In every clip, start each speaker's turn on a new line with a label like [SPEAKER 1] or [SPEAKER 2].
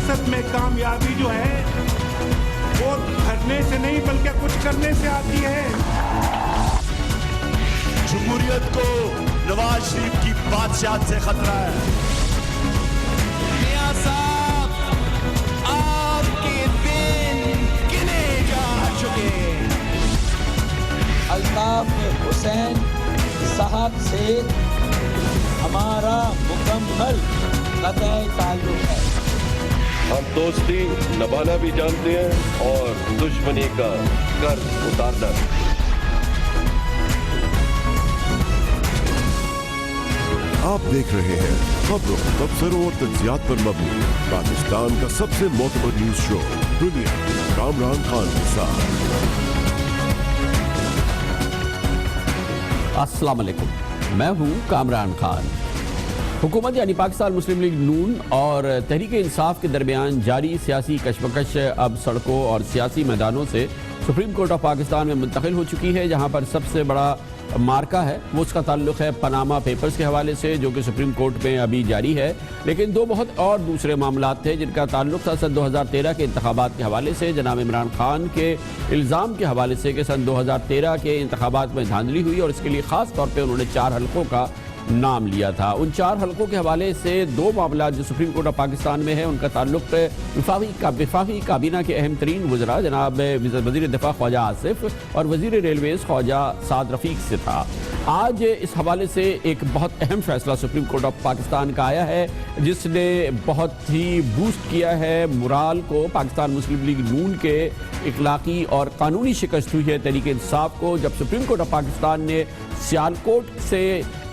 [SPEAKER 1] सियासत में कामयाबी जो है वो करने से नहीं बल्कि कुछ करने से आती है।
[SPEAKER 2] जमहूरियत को नवाज शरीफ की बादशाहत से खतरा है।
[SPEAKER 3] मियां साहब, आपके दिन गिने जा चुके।
[SPEAKER 4] अल्ताफ हुसैन साहब से हमारा मुकम्मल कतई ताल्लुक है।
[SPEAKER 5] हम दोस्ती निभाना भी जानते हैं और दुश्मनी का कर्ज उतारना भी।
[SPEAKER 6] आप देख रहे हैं खबरों, तबसरों और तज्जियात पर मबनी पाकिस्तान का सबसे मोतबर न्यूज शो दुनिया कामरान खान के साथ।
[SPEAKER 7] अस्सलाम वालेकुम, मैं हूं कामरान खान। हुकूमत यानी पाकिस्तान मुस्लिम लीग नून और तहरीक इंसाफ के दरमियान जारी सियासी कशमकश अब सड़कों और सियासी मैदानों से सुप्रीम कोर्ट ऑफ पाकिस्तान में मुंतकिल हो चुकी है, जहां पर सबसे बड़ा मार्का है वो उसका ताल्लुक है पनामा पेपर्स के हवाले से, जो कि सुप्रीम कोर्ट में अभी जारी है। लेकिन दो बहुत और दूसरे मामलात थे जिनका ताल्लुक था सन 2013 के इंतखाबात के हवाले से, जनाब इमरान खान के इल्ज़ाम के हवाले से कि सन 2013 के इंतखाबात में धांधली हुई और इसके लिए ख़ास तौर पर उन्होंने 4 हल्कों का नाम लिया था। उन 4 हल्कों के हवाले से 2 मामला जो सुप्रीम कोर्ट ऑफ पाकिस्तान में है उनका ताल्लुक वफाकी काबीना के अहम तरीन वज़रा जनाब वज़ीर दिफा ख्वाजा आसिफ और वज़ीर रेलवेज़ ख्वाजा साद रफ़ीक से था। आज इस हवाले से एक बहुत अहम फैसला सुप्रीम कोर्ट ऑफ पाकिस्तान का आया है, जिसने बहुत ही बूस्ट किया है मुराल को। पाकिस्तान मुस्लिम लीग नून के इखलाकी और कानूनी शिकस्त हुई है तहरीक इंसाफ को, जब सुप्रीम कोर्ट ऑफ पाकिस्तान ने सियालकोट से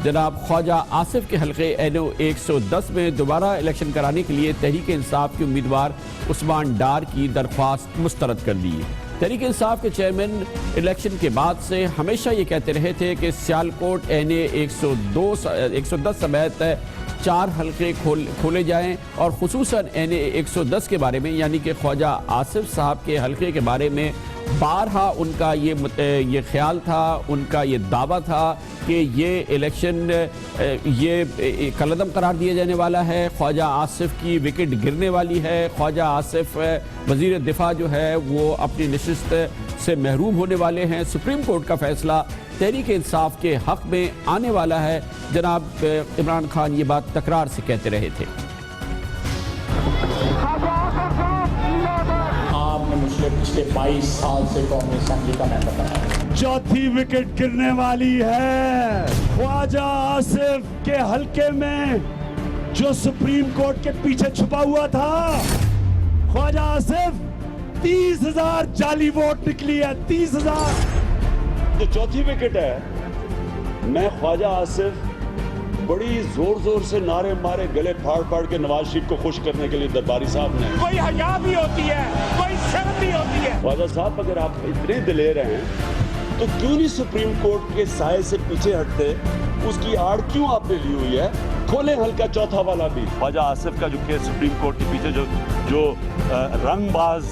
[SPEAKER 7] जनाब ख्वाजा आसिफ के हल्के NO 110 में दोबारा इलेक्शन कराने के लिए तहरीक इंसाफ के उम्मीदवार उस्मान डार की दरख्वास्त मुस्तरद कर दी। तहरीक इंसाफ के चेयरमैन इलेक्शन के बाद से हमेशा ये कहते रहे थे कि सियालकोट NA 110 समेत 4 हल्के खोले जाएं और खुसूसन NA 110 के बारे में यानी कि ख्वाजा आसिफ साहब के हल्के के बारे में बारहा उनका ये ख्याल था, उनका ये दावा था कि ये इलेक्शन ये कलदम करार दिया जाने वाला है, ख्वाजा आसिफ की विकेट गिरने वाली है, ख्वाजा आसिफ वज़ीर दिफा जो है वो अपनी नशिस्त से महरूम होने वाले हैं। सुप्रीम कोर्ट का फैसला तहरीक इंसाफ के हक में आने वाला है। जनाब इमरान खान ये बात तकरार से कहते रहे थे।
[SPEAKER 8] पिछले 22 साल से कांग्रेस असेंबली का मेंबर बना।
[SPEAKER 2] चौथी विकेट गिरने वाली है ख्वाजा आसिफ के हल्के में, जो सुप्रीम कोर्ट के पीछे छुपा हुआ था। ख्वाजा आसिफ 30,000 जाली वोट निकली है, 30,000। जो चौथी विकेट है, मैं ख्वाजा आसिफ बड़ी जोर जोर से नारे मारे, गले फाड़ फाड़ के नवाज शरीफ को खुश करने के लिए दरबारी साहब ने,
[SPEAKER 1] कोई हया भी होती है, कोई शर्म भी होती है।
[SPEAKER 2] ख्वाजा साहब अगर आप इतने दिलेर हैं तो क्यों नहीं सुप्रीम कोर्ट के साए से पीछे हटते? उसकी आड़ क्यों आपने ली हुई है? खोले हल्का चौथा वाला भी। ख्वाजा आसिफ का जो केस सुप्रीम कोर्ट के पीछे जो रंगबाज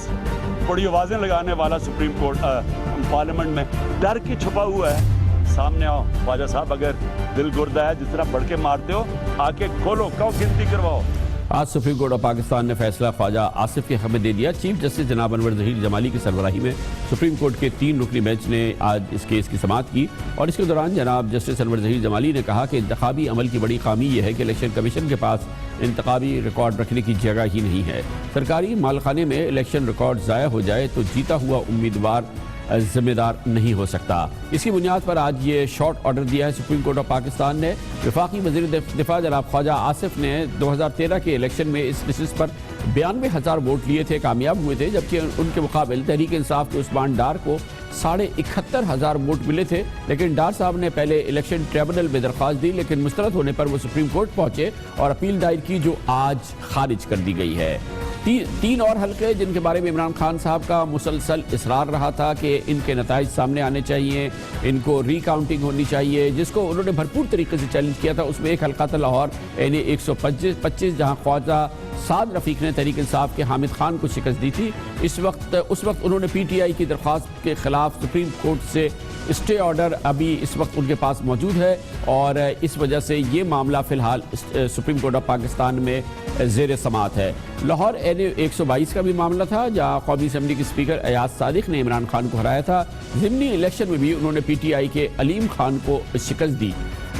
[SPEAKER 2] बड़ी आवाजें लगाने वाला सुप्रीम कोर्ट पार्लियामेंट में डर के छुपा हुआ है, सामने आओ। ख्वाजा साहब अगर दिल गुर्दा है, जिस तरह बढ़ के मारते हो, आके खोलो, कहो गिनती करवाओ।
[SPEAKER 7] आज सुप्रीम कोर्ट ऑफ पाकिस्तान ने फैसला ख्वाजा आसिफ के हक में दे दिया। चीफ जस्टिस जनाब अनवर ज़हीर जमाली की सरबराही में सुप्रीम कोर्ट के 3 रुकनी बेंच ने आज इस केस की समाअत की और इसके दौरान जनाब जस्टिस अनवर ज़हीर जमाली ने कहा कि इंतखाबी अमल की बड़ी खामी यह है कि इलेक्शन कमीशन के पास इंतखाबी रिकॉर्ड रखने की जगह ही नहीं है। सरकारी मालखाने में इलेक्शन रिकॉर्ड ज़ाया हो जाए तो जीता हुआ उम्मीदवार जिम्मेदार नहीं हो सकता। इसी बुनियाद पर आज ये शॉर्ट ऑर्डर दिया है सुप्रीम कोर्ट ऑफ पाकिस्तान ने। वफाकी वज़ीर दिफा जनाब ख्वाजा आसिफ ने 2013 के इलेक्शन में इस नशिस्त पर 92,000 वोट लिए थे, कामयाब हुए थे, जबकि उनके मुकाबिल तहरीक इंसाफ के उस्मान डार को 71,500 वोट मिले थे। लेकिन डार साहब ने पहले इलेक्शन ट्रिब्यूनल में दरख्वास्त दी, लेकिन मुस्तरद होने पर वो सुप्रीम कोर्ट पहुंचे और अपील दायर की, जो आज खारिज कर दी गई है। 3 और हल्के जिनके बारे में इमरान खान साहब का मुसलसल इसरार रहा था कि इनके नताइज सामने आने चाहिए, इनको रिकाउंटिंग होनी चाहिए, जिसको उन्होंने भरपूर तरीके से चैलेंज किया था। उसमें एक हल्का था लाहौर NA 125, जहाँ ख्वाजा साद रफीक ने तहरीक इंसाफ के हामिद खान को शिकस्त दी थी। उस वक्त उन्होंने पीटीआई की दरख्वास्त के खिलाफ सुप्रीम कोर्ट से स्टे ऑर्डर अभी इस वक्त उनके पास मौजूद है और इस वजह से ये मामला फ़िलहाल सुप्रीम कोर्ट ऑफ पाकिस्तान में ज़ेर समात है। लाहौर NA 122 का भी मामला था जहाँ कौमी असम्बली के स्पीकर अयाज सादिक ने इमरान खान को हराया था। ज़िमनी इलेक्शन में भी उन्होंने PTI के अलीम खान को शिकस्त दी।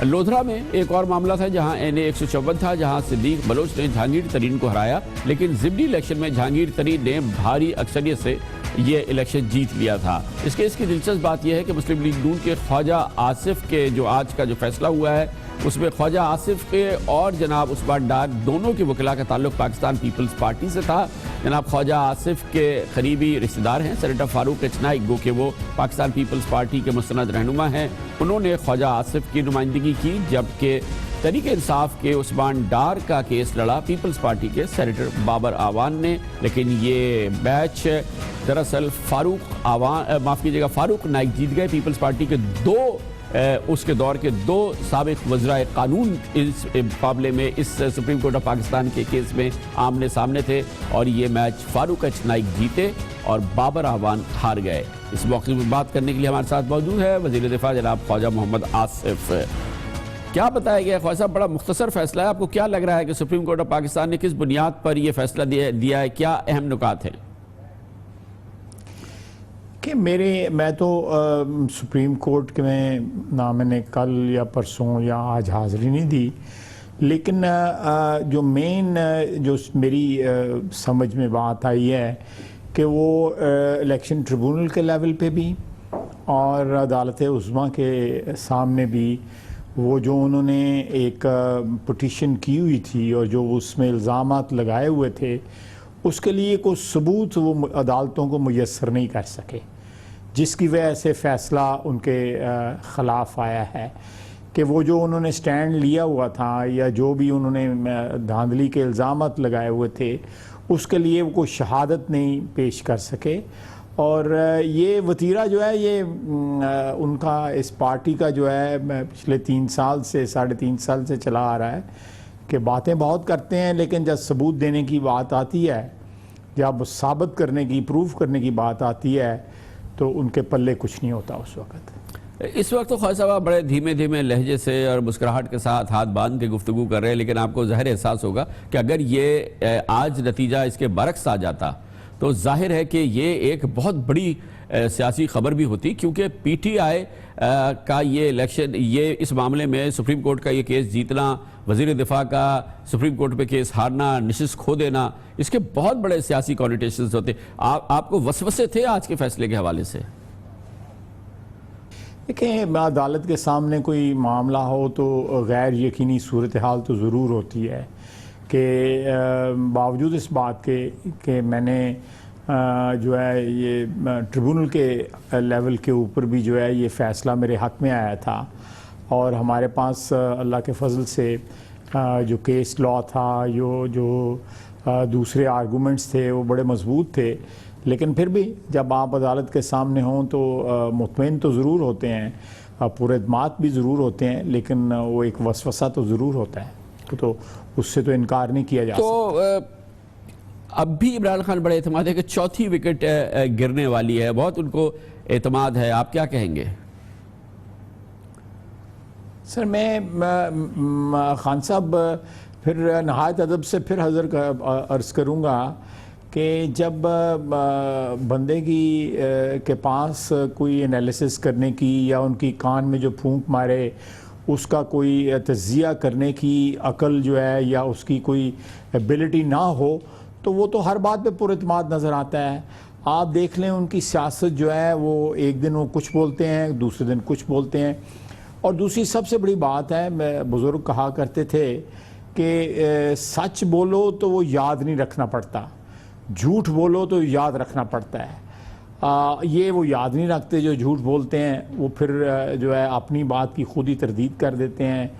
[SPEAKER 7] लोधरा में एक और मामला था जहां NA 154 था, जहां सिद्दीक बलोच ने जहांगीर तरीन को हराया, लेकिन ज़िमनी इलेक्शन में जहांगीर तरीन ने भारी अक्सरियत से ये इलेक्शन जीत लिया था। इसकी दिलचस्प बात यह है कि मुस्लिम लीग नून के ख्वाजा आसिफ के जो आज का जो फैसला हुआ है उसमें ख्वाजा आसिफ के और जनाब उस्मान डार दोनों के वकिला का ताल्लुक पाकिस्तान पीपल्स पार्टी से था। जनाब ख्वाजा आसिफ के करीबी रिश्तेदार हैं सेनेटर फारूक एचनाइक, गो के वो पाकिस्तान पीपल्स पार्टी के मुस्तनद रहनुमा हैं। उन्होंने ख्वाजा आसिफ की नुमाइंदगी की, जबकि तहरीक इंसाफ के उस्मान डार का केस लड़ा पीपल्स पार्टी के सेनेटर बाबर आवान ने। लेकिन ये मैच दरअसल फारूक नाइक जीत गए। पीपल्स पार्टी के उसके दौर के दो साबिक वज़राए कानून इस मुकाबले में इस सुप्रीम कोर्ट ऑफ पाकिस्तान के केस में आमने सामने थे और ये मैच फारूक एचनाइक जीते और बाबर आवान हार गए। इस मौके पर बात करने के लिए हमारे साथ मौजूद है वज़ीर दिफा जनाब ख्वाजा मोहम्मद आसिफ। क्या बताया गया ख्वाजा साहब, बड़ा मुख्तसर फैसला है, आपको क्या लग रहा है कि सुप्रीम कोर्ट ऑफ पाकिस्तान ने किस बुनियाद पर यह फैसला दिया है, क्या अहम नुकात हैं?
[SPEAKER 8] कि मैं तो सुप्रीम कोर्ट के में ना मैंने कल या परसों या आज हाज़िरी नहीं दी, लेकिन जो मेन जो मेरी समझ में बात आई है कि वो इलेक्शन ट्रिब्यूनल के लेवल पे भी और अदालत उज़्मा के सामने भी वो जो उन्होंने एक पिटीशन की हुई थी और जो उसमें इल्ज़ामात लगाए हुए थे उसके लिए कोई सबूत वो अदालतों को मुयस्सर नहीं कर सके, जिसकी वजह से फ़ैसला उनके ख़िलाफ़ आया है कि वो जो उन्होंने स्टैंड लिया हुआ था या जो भी उन्होंने धांधली के इल्ज़ामात लगाए हुए थे उसके लिए वो कोई शहादत नहीं पेश कर सके। और ये वतीरा जो है ये उनका इस पार्टी का जो है पिछले 3 साल से 3.5 साल से चला आ रहा है कि बातें बहुत करते हैं, लेकिन जब सबूत देने की बात आती है, जब साबित करने की प्रूफ करने की बात आती है तो उनके पल्ले कुछ नहीं होता उस वक्त।
[SPEAKER 7] इस वक्त तो ख्वाजा साहब बड़े धीमे धीमे लहजे से और मुस्कुराहट के साथ हाथ बांध के गुफ्तगू कर रहे हैं, लेकिन आपको ज़ाहिर एहसास होगा कि अगर ये आज नतीजा इसके बरक्स आ जाता तो जाहिर है कि ये एक बहुत बड़ी सियासी खबर भी होती, क्योंकि PTI का ये इलेक्शन, ये इस मामले में सुप्रीम कोर्ट का ये केस जीतना, वज़ीर दिफा का सुप्रीम कोर्ट पे केस हारना, नशिस्त खो देना, इसके बहुत बड़े सियासी कॉनिटेशंस होते। आपको वसवसे थे आज के फैसले के हवाले से?
[SPEAKER 8] देखिए, अदालत के सामने कोई मामला हो तो गैर यकीनी सूरत हाल तो ज़रूर होती है कि बावजूद इस बात के मैंने जो है ये ट्रिब्यूनल के लेवल के ऊपर भी जो है ये फ़ैसला मेरे हक़ में आया था और हमारे पास अल्लाह के फजल से जो केस लॉ था, जो दूसरे आर्गूमेंट्स थे वो बड़े मजबूत थे, लेकिन फिर भी जब आप अदालत के सामने हों तो मुतमईन तो ज़रूर होते हैं, पूरे एतमाद भी ज़रूर होते हैं, लेकिन वो एक वसवसा तो ज़रूर होता है, तो उससे तो इनकार नहीं किया जा सकता।
[SPEAKER 7] अब भी इमरान खान बड़े एतमाद है कि चौथी विकेट गिरने वाली है, बहुत उनको एतमाद है, आप क्या कहेंगे?
[SPEAKER 8] सर मैं खान साहब फिर नहायत अदब से फिर हज़र अर्ज़ करूँगा कि जब बंदे के पास कोई एनालिसिस करने की या उनकी कान में जो फूंक मारे उसका कोई तज़िया करने की अकल जो है या उसकी कोई एबिलिटी ना हो तो वो तो हर बात पे पुरएतमाद नज़र आता है। आप देख लें उनकी सियासत जो है वो एक दिन वो कुछ बोलते हैं, दूसरे दिन कुछ बोलते हैं। और दूसरी सबसे बड़ी बात है, बुज़ुर्ग कहा करते थे कि सच बोलो तो वो याद नहीं रखना पड़ता, झूठ बोलो तो याद रखना पड़ता है। ये वो याद नहीं रखते जो झूठ बोलते हैं, वो फिर जो है अपनी बात की खुद ही तरदीद कर देते हैं।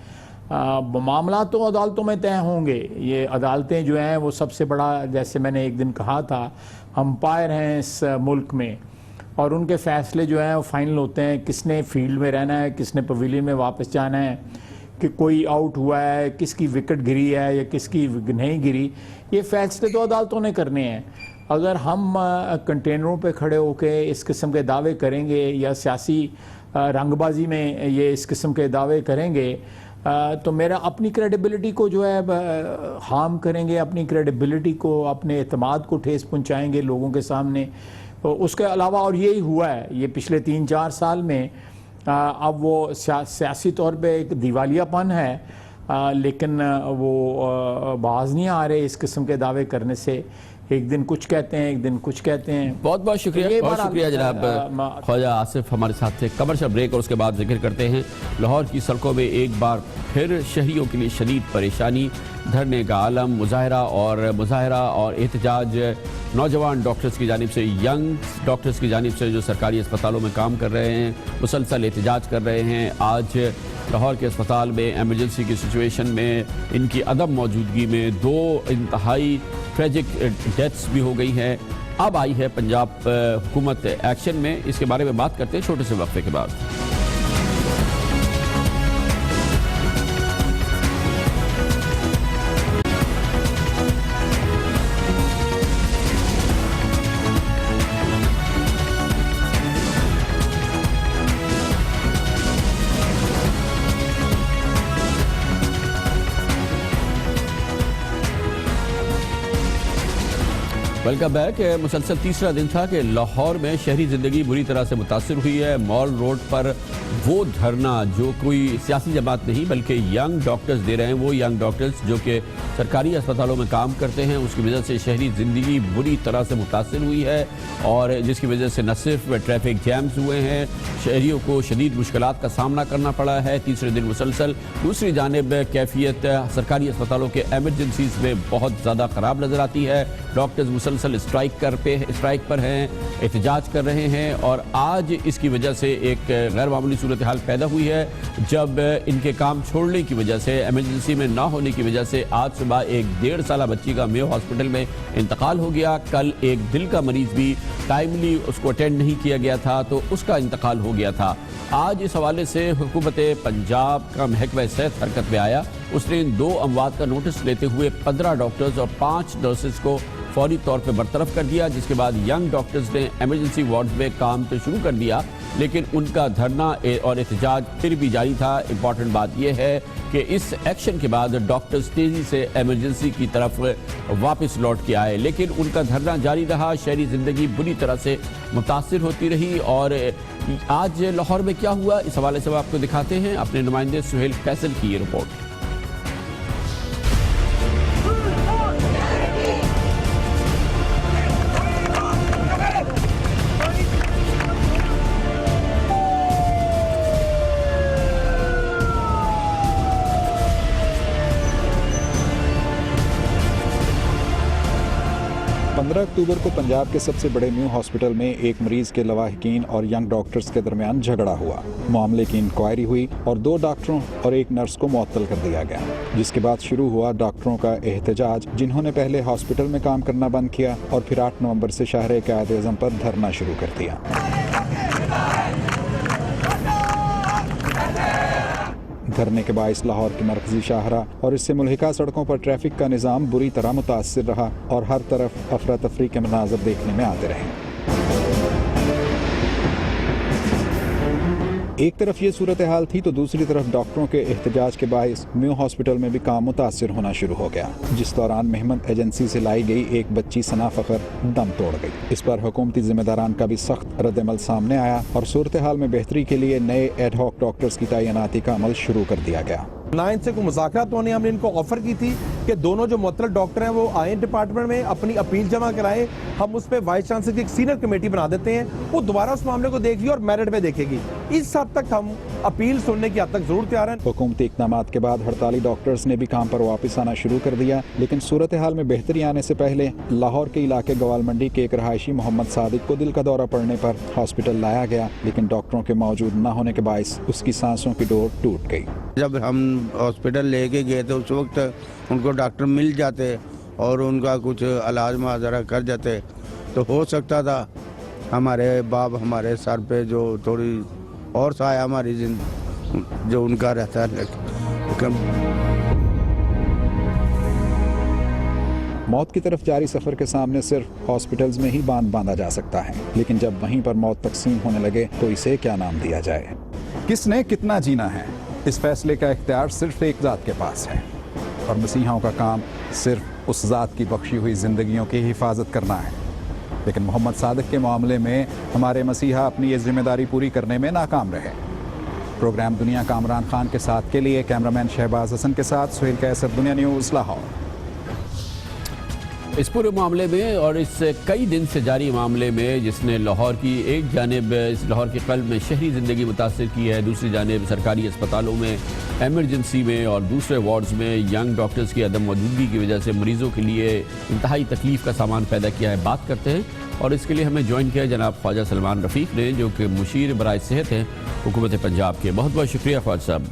[SPEAKER 8] मामला तो अदालतों में तय होंगे, ये अदालतें जो हैं वो सबसे बड़ा, जैसे मैंने एक दिन कहा था, अंपायर हैं इस मुल्क में और उनके फ़ैसले जो हैं वो फाइनल होते हैं। किसने फील्ड में रहना है, किसने पवेलियन में वापस जाना है, कि कोई आउट हुआ है, किसकी विकेट गिरी है या किसकी नहीं गिरी, ये फैसले तो अदालतों ने करने हैं। अगर हम कंटेनरों पे खड़े होकर इस किस्म के दावे करेंगे या सियासी रंगबाजी में ये इस किस्म के दावे करेंगे तो मेरा अपनी क्रेडिबिलिटी को जो है हार्म करेंगे, अपनी क्रेडिबिलिटी को, अपने एतमाद को ठेस पहुंचाएंगे लोगों के सामने। तो उसके अलावा और यही हुआ है ये पिछले 3-4 साल में। अब वो सियासी तौर पे एक दिवालियापन है, लेकिन वो बाज नहीं आ रहे इस किस्म के दावे करने से। एक दिन कुछ कहते हैं, एक दिन कुछ कहते हैं।
[SPEAKER 7] बहुत बहुत शुक्रिया, बहुत शुक्रिया जनाब ख्वाजा आसिफ हमारे साथ थे। कमर्शियल ब्रेक और उसके बाद जिक्र करते हैं लाहौर की सड़कों में एक बार फिर शहरियों के लिए शदीद परेशानी, धरने का आलम, मुजाहरा और एहतजाज नौजवान डॉक्टर्स की जानिब से, यंग डॉक्टर्स की जानिब से जो सरकारी अस्पतालों में काम कर रहे हैं, मुसलसल एहतजाज कर रहे हैं। आज लाहौर के अस्पताल में एमरजेंसी की सिचुएशन में इनकी अदम मौजूदगी में 2 इंतहाई ट्रेजिक डेथ्स भी हो गई हैं। अब आई है पंजाब हुकूमत एक्शन में, इसके बारे में बात करते हैं छोटे से वक्फे के बाद। Welcome back. मुसलसल तीसरा दिन था कि लाहौर में शहरी ज़िंदगी बुरी तरह से मुतासिर हुई है। मॉल रोड पर वो धरना जो कोई सियासी जमात नहीं बल्कि यंग डॉक्टर्स दे रहे हैं, वो यंग डॉक्टर्स जो कि सरकारी अस्पतालों में काम करते हैं, उसकी वजह से शहरी ज़िंदगी बुरी तरह से मुतासिर हुई है और जिसकी वजह से न सिर्फ ट्रैफिक जैम्स हुए हैं, शहरियों को शदीद मुश्किलात का सामना करना पड़ा है तीसरे दिन मुसलसल। दूसरी जानिब कैफियत सरकारी अस्पतालों के एमरजेंसीज में बहुत ज़्यादा ख़राब नज़र आती है। डॉक्टर्स मुसलसल स्ट्राइक पर हैं, एहतजाज कर रहे हैं और आज इसकी वजह से एक गैर मामूली सूरत हाल पैदा हुई है जब इनके काम छोड़ने की वजह से, एमरजेंसी में ना होने की वजह से आज सुबह एक 1.5 साल बच्ची का मेयो हॉस्पिटल में इंतकाल हो गया। कल एक दिल का मरीज भी टाइमली उसको अटेंड नहीं किया गया था तो उसका इंतकाल हो गया था। आज इस हवाले से हुकूमत पंजाब का महकमा सेहत हरकत में आया। उसने इन 2 अमवात का नोटिस लेते हुए 15 डॉक्टर्स और 5 नर्सेज को फौरी तौर पर बरतरफ कर दिया, जिसके बाद यंग डॉक्टर्स ने एमरजेंसी वार्ड में काम तो शुरू कर दिया लेकिन उनका धरना और एहतजाज फिर भी जारी था। इम्पॉर्टेंट बात यह है कि इस एक्शन के बाद डॉक्टर्स तेज़ी से एमरजेंसी की तरफ वापस लौट के आए, लेकिन उनका धरना जारी रहा। शहरी ज़िंदगी बुरी तरह से मुतासिर होती रही और आज लाहौर में क्या हुआ इस हवाले से आपको दिखाते हैं। अपने नुमाइंदे सुहेल फैसल की ये रिपोर्ट।
[SPEAKER 9] 15 अक्टूबर को पंजाब के सबसे बड़े न्यू हॉस्पिटल में एक मरीज के लवाहिकीन और यंग डॉक्टर्स के दरमियान झगड़ा हुआ। मामले की इंक्वायरी हुई और 2 डॉक्टरों और एक नर्स को मुअत्तल कर दिया गया, जिसके बाद शुरू हुआ डॉक्टरों का एहतजाज, जिन्होंने पहले हॉस्पिटल में काम करना बंद किया और फिर 8 नवंबर से शहर कायद-ए-आज़म पर धरना शुरू कर दिया। धरने के बाइस लाहौर की मरकजी शाहरा और इससे मुल्हिका सड़कों पर ट्रैफिक का निज़ाम बुरी तरह मुतासिर रहा और हर तरफ अफरा तफरी के मनाज़र देखने में आते रहे। एक तरफ ये सूरत हाल थी तो दूसरी तरफ डॉक्टरों के एहतजाज के बाइस न्यू हॉस्पिटल में भी काम मुतासिर होना शुरू हो गया, जिस दौरान मेहमत एजेंसी से लाई गई एक बच्ची सना फ़खर दम तोड़ गई। इस पर हुकूमती जिम्मेदारान का भी सख्त रद्द-ए-अमल सामने आया और सूरत हाल में बेहतरी के लिए नए एडहॉक डॉक्टर्स की तैनाती का अमल शुरू कर दिया गया।
[SPEAKER 10] ना इनसे कोई मुज़ाकरात होने, हमने इनको ऑफर की थी कि दोनों जो मुअत्तल डॉक्टर हैं वो आए डिपार्टमेंट में, अपनी अपील जमा कराएं, हम उस पर वाइस चांसलर की एक सीनियर कमेटी बना देते हैं, वो दोबारा उस मामले को देखेगी और मेरिट में देखेगी। इस हद तक हम अपील सुनने की हद तक जरूर तैयार हैं।
[SPEAKER 9] हुकूमती इक़दाम के बाद हड़ताली डॉक्टर्स ने भी काम पर वापस आना शुरू कर दिया, लेकिन सूरत हाल में बेहतरी आने से पहले लाहौर के इलाके गवाल मंडी के एक रहायशी मोहम्मद सादिक को दिल का दौरा पड़ने पर हॉस्पिटल लाया गया, लेकिन डॉक्टरों के मौजूद न होने के बायस उसकी सांसों की डोर टूट गई।
[SPEAKER 11] जब हम हॉस्पिटल लेके गए थे उस वक्त उनको डॉक्टर मिल जाते और उनका कुछ इलाज मुआवजा कर जाते तो हो सकता था हमारे बाप हमारे सर पे जो थोड़ी और साया हमारी जो उनका रहता है।
[SPEAKER 9] मौत की तरफ जारी सफर के सामने सिर्फ हॉस्पिटल्स में ही बांध बांधा जा सकता है, लेकिन जब वहीं पर मौत तकसीम होने लगे तो इसे क्या नाम दिया जाए? किसने कितना जीना है, इस फैसले का इख्तियार सिर्फ एक ज़ात के पास है और मसीहाओं का काम सिर्फ उस ज़ात की बख्शी हुई जिंदगियों की हिफाजत करना है। लेकिन मोहम्मद सादिक के मामले में हमारे मसीहा अपनी ये जिम्मेदारी पूरी करने में नाकाम रहे। प्रोग्राम दुनिया कामरान खान के साथ के लिए कैमरामैन शहबाज हसन के साथ सुहेल कैसर, दुनिया न्यूज़, लाहौर।
[SPEAKER 7] इस पूरे मामले में और इस कई दिन से जारी मामले में जिसने लाहौर की एक जानिब इस लाहौर के क़ल्ब में शहरी ज़िंदगी मुतासर की है, दूसरी जानिब सरकारी अस्पतालों में, एमरजेंसी में और दूसरे वार्ड्स में यंग डॉक्टर्स की अदम मौजूदगी की वजह से मरीज़ों के लिए इंतहाई तकलीफ़ का सामान पैदा किया है। बात करते हैं और इसके लिए हमें ज्वाइन किया जनाब ख्वाजा सलमान रफ़ीक ने, जो कि मुशीर बराए सेहत हैं हुकूमत पंजाब के। बहुत बहुत शुक्रिया ख्वाजा साहब।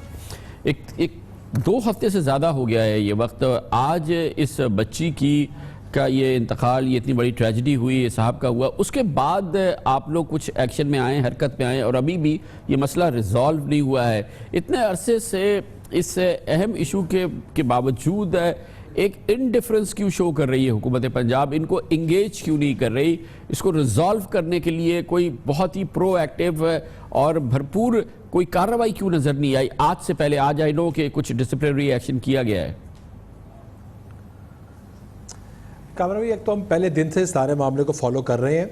[SPEAKER 7] एक 2 हफ्ते से ज़्यादा हो गया है ये वक्त। आज इस बच्ची की का ये इंतकाल, ये इतनी बड़ी ट्रेजेडी हुई, ये साहब का हुआ, उसके बाद आप लोग कुछ एक्शन में आए, हरकत में आए और अभी भी ये मसला रिजॉल्व नहीं हुआ है। इतने अरसे से इस अहम इशू के बावजूद एक इनडिफरेंस क्यों शो कर रही है हुकूमत पंजाब? इनको इंगेज क्यों नहीं कर रही? इसको रिजॉल्व करने के लिए कोई बहुत ही प्रोएक्टिव और भरपूर कोई कार्रवाई क्यों नज़र नहीं आई आज से पहले? आज आई नो कि कुछ डिसिप्लिनरी एक्शन किया गया है।
[SPEAKER 10] कामरा भाई, एक तो हम पहले दिन से सारे मामले को फॉलो कर रहे हैं।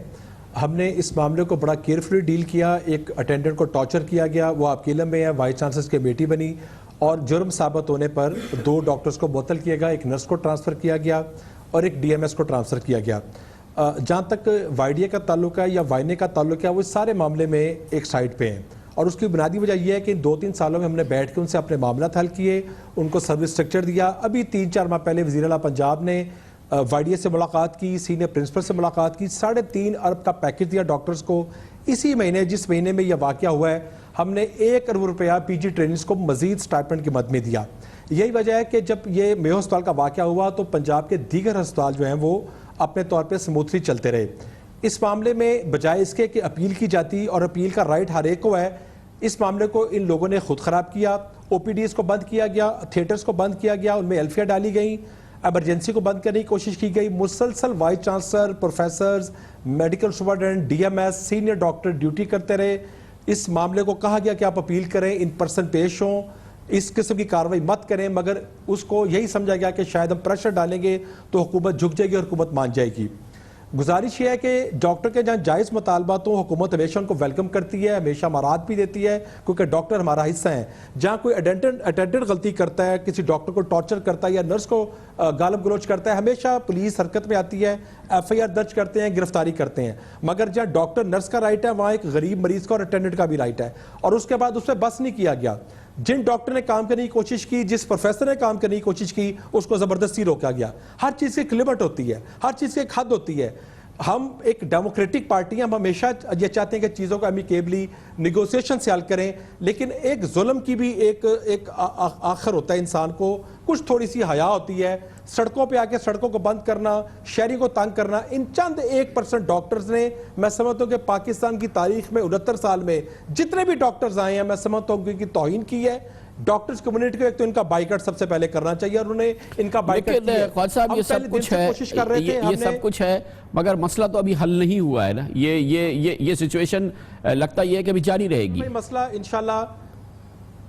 [SPEAKER 10] हमने इस मामले को बड़ा केयरफुली डील किया। एक अटेंडेंट को टॉर्चर किया गया, वो आपके इल्म में है, वाइस चांसलर की बेटी बनी और जुर्म साबित होने पर 2 डॉक्टर्स को मुअत्तल किया गया, एक नर्स को ट्रांसफ़र किया गया और एक DMS को ट्रांसफ़र किया गया। जहाँ तक वाइडिया का ताल्लुक है या वाइने का ताल्लुक है, वो सारे मामले में एक साइड पे हैं और उसकी बुनियादी वजह यह है कि 2-3 सालों में हमने बैठ के उनसे अपने मामला हल किए, उनको सर्विस स्ट्रक्चर दिया। अभी 3-4 माह पहले वज़ीर आला पंजाब ने वाइडिया से मुलाकात की, सीनियर प्रिंसिपल से मुलाकात की, 3.5 अरब का पैकेज दिया डॉक्टर्स को। इसी महीने, जिस महीने में यह वाक़या हुआ है, हमने 1 अरब रुपया PG ट्रेनिंग्स को मजीद स्टाइपेंड की मद में दिया। यही वजह है कि जब ये मेयो अस्पताल का वाक़या हुआ तो पंजाब के दीगर अस्पताल जो हैं वो अपने तौर पर स्मूथली चलते रहे। इस मामले में बजाय इसके कि अपील की जाती, और अपील का राइट हर एक को है, इस मामले को इन लोगों ने खुद ख़राब किया। OPDs को बंद किया गया, थिएटर्स को बंद किया गया, उनमें एल्फिया डाली गई, एमरजेंसी को बंद करने की कोशिश की गई। मुसलसल vice chancellor, professors, medical superintendent, DMS, senior doctor duty करते रहे। इस मामले को कहा गया कि आप अपील करें, इन पर्सन पेश हों, इस किस्म की कार्रवाई मत करें, मगर उसको यही समझा गया कि शायद हम प्रेशर डालेंगे तो हुकूमत झुक जाएगी और हुकूमत मान जाएगी। गुजारिश ये है कि डॉक्टर के जहाँ जायज़ मुतालबात हो, हुकूमत हमेशा उनको वेलकम करती है, हमेशा मराद भी देती है, क्योंकि डॉक्टर हमारा हिस्सा है। जहाँ कोई अटेंडेंट गलती करता है, किसी डॉक्टर को टॉर्चर करता है या नर्स को गालब गलोच करता है, हमेशा पुलिस हरकत में आती है, FIR दर्ज करते हैं, गिरफ्तारी करते हैं। मगर जहाँ डॉक्टर नर्स का राइट है, वहाँ एक गरीब मरीज का और अटेंडेंट का भी राइट है। और उसके बाद उस पर बस नहीं किया गया। जिन डॉक्टर ने काम करने की कोशिश की, जिस प्रोफेसर ने काम करने की कोशिश की, उसको ज़बरदस्ती रोका गया। हर चीज़ की एक लिमिट होती है, हर चीज़ की एक हद होती है। हम एक डेमोक्रेटिक पार्टी हैं, हम हमेशा ये चाहते हैं कि चीज़ों को अमिकेबली नेगोशिएशन से हल करें, लेकिन एक जुल्म की भी एक आखिर होता है। इंसान को कुछ थोड़ी सी हया होती है। सड़कों पे आके सड़कों को बंद करना, शहरी को तंग करना, इन चंद 1% डॉक्टर्स ने, मैं समझता हूँ कि पाकिस्तान की तारीख में 69 साल में जितने भी डॉक्टर्स आए हैं, मैं समझता हूँ कि तौहीन की है डॉक्टर्स कम्युनिटी को। एक तो इनका बाइकआउट सबसे पहले करना चाहिए और उन्हें इनका बाइकआउट किया।
[SPEAKER 7] ये सब कुछ है, कोशिश कर रहे थे, ये सब कुछ है, मगर मसला तो अभी हल नहीं हुआ है ना। ये सिचुएशन लगता ये है कि अभी जारी रहेगी।
[SPEAKER 10] मसला इंशाल्लाह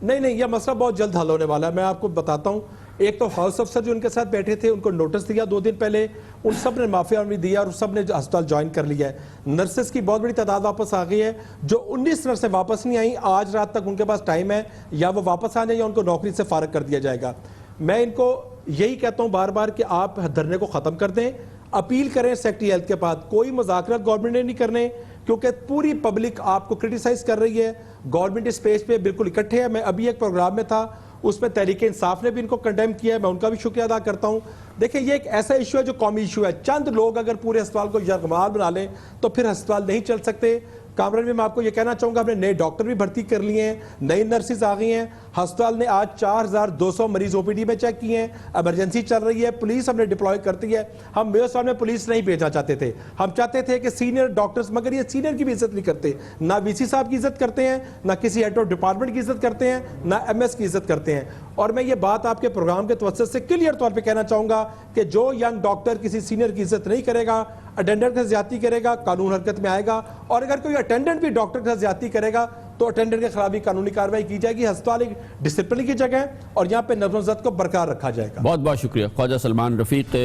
[SPEAKER 10] नहीं, यह मसला बहुत जल्द हल होने वाला है। मैं आपको बताता हूँ, एक तो हाउस अफसर जो उनके साथ बैठे थे, उनको नोटिस दिया 2 दिन पहले, उन सब ने माफिया भी दिया और सब ने अस्पताल ज्वाइन कर लिया है। नर्सेस की बहुत बड़ी तादाद वापस आ गई है। जो 19 नर्सें वापस नहीं आई, आज रात तक उनके पास टाइम है, या वो वापस आ जाए या उनको नौकरी से फारग कर दिया जाएगा। मैं इनको यही कहता हूँ बार बार कि आप धरने को ख़त्म कर दें, अपील करें सेक्रेटरी हेल्थ के पास। कोई मुज़ाकरात गवर्नमेंट ने नहीं करने, क्योंकि पूरी पब्लिक आपको क्रिटिसाइज कर रही है। गवर्नमेंट इस पेज पे बिल्कुल इकट्ठे है। मैं अभी एक प्रोग्राम में था, उसमें तहरीक इंसाफ ने भी इनको कंडेम किया है, मैं उनका भी शुक्रिया अदा करता हूं। देखिए, ये एक ऐसा इशू है जो कौमी इशू है। चंद लोग अगर पूरे अस्पताल को यरगमाल बना लें तो फिर अस्पताल नहीं चल सकते। कामरान में मैं आपको ये कहना चाहूंगा, हमने नए डॉक्टर भी भर्ती कर लिए हैं, नई नर्सेज आ गई हैं, अस्पताल ने आज 4200 मरीज ओपीडी में चेक किए हैं, इमरजेंसी चल रही है, पुलिस हमने डिप्लॉय करती है। हम मेयर साहब में पुलिस नहीं भेजना चाहते थे, हम चाहते थे कि सीनियर डॉक्टर्स, मगर ये सीनियर की भी इज्जत नहीं करते, ना वीसी साहब की इज्जत करते हैं, ना किसी हेड ऑफ डिपार्टमेंट की इज्जत करते हैं, ना एमएस की इज्जत करते हैं। और मैं ये बात आपके प्रोग्राम के तवज्जुह से क्लियर तौर पे कहना चाहूंगा कि जो यंग डॉक्टर किसी सीनियर की इज्जत नहीं करेगा, अटेंडेंट के ज्यादती करेगा, कानून हरकत में आएगा। और अगर कोई अटेंडेंट भी डॉक्टर के साथ ज्यादती करेगा तो अटेंडेंट के खिलाफ भी कानूनी कार्रवाई की जाएगी। अस्पताल एक डिसिप्लिन की जगह है और यहाँ पे नज़्म ज़ब्त को बरकरार रखा जाएगा।
[SPEAKER 7] बहुत बहुत शुक्रिया। ख्वाजा सलमान रफीक,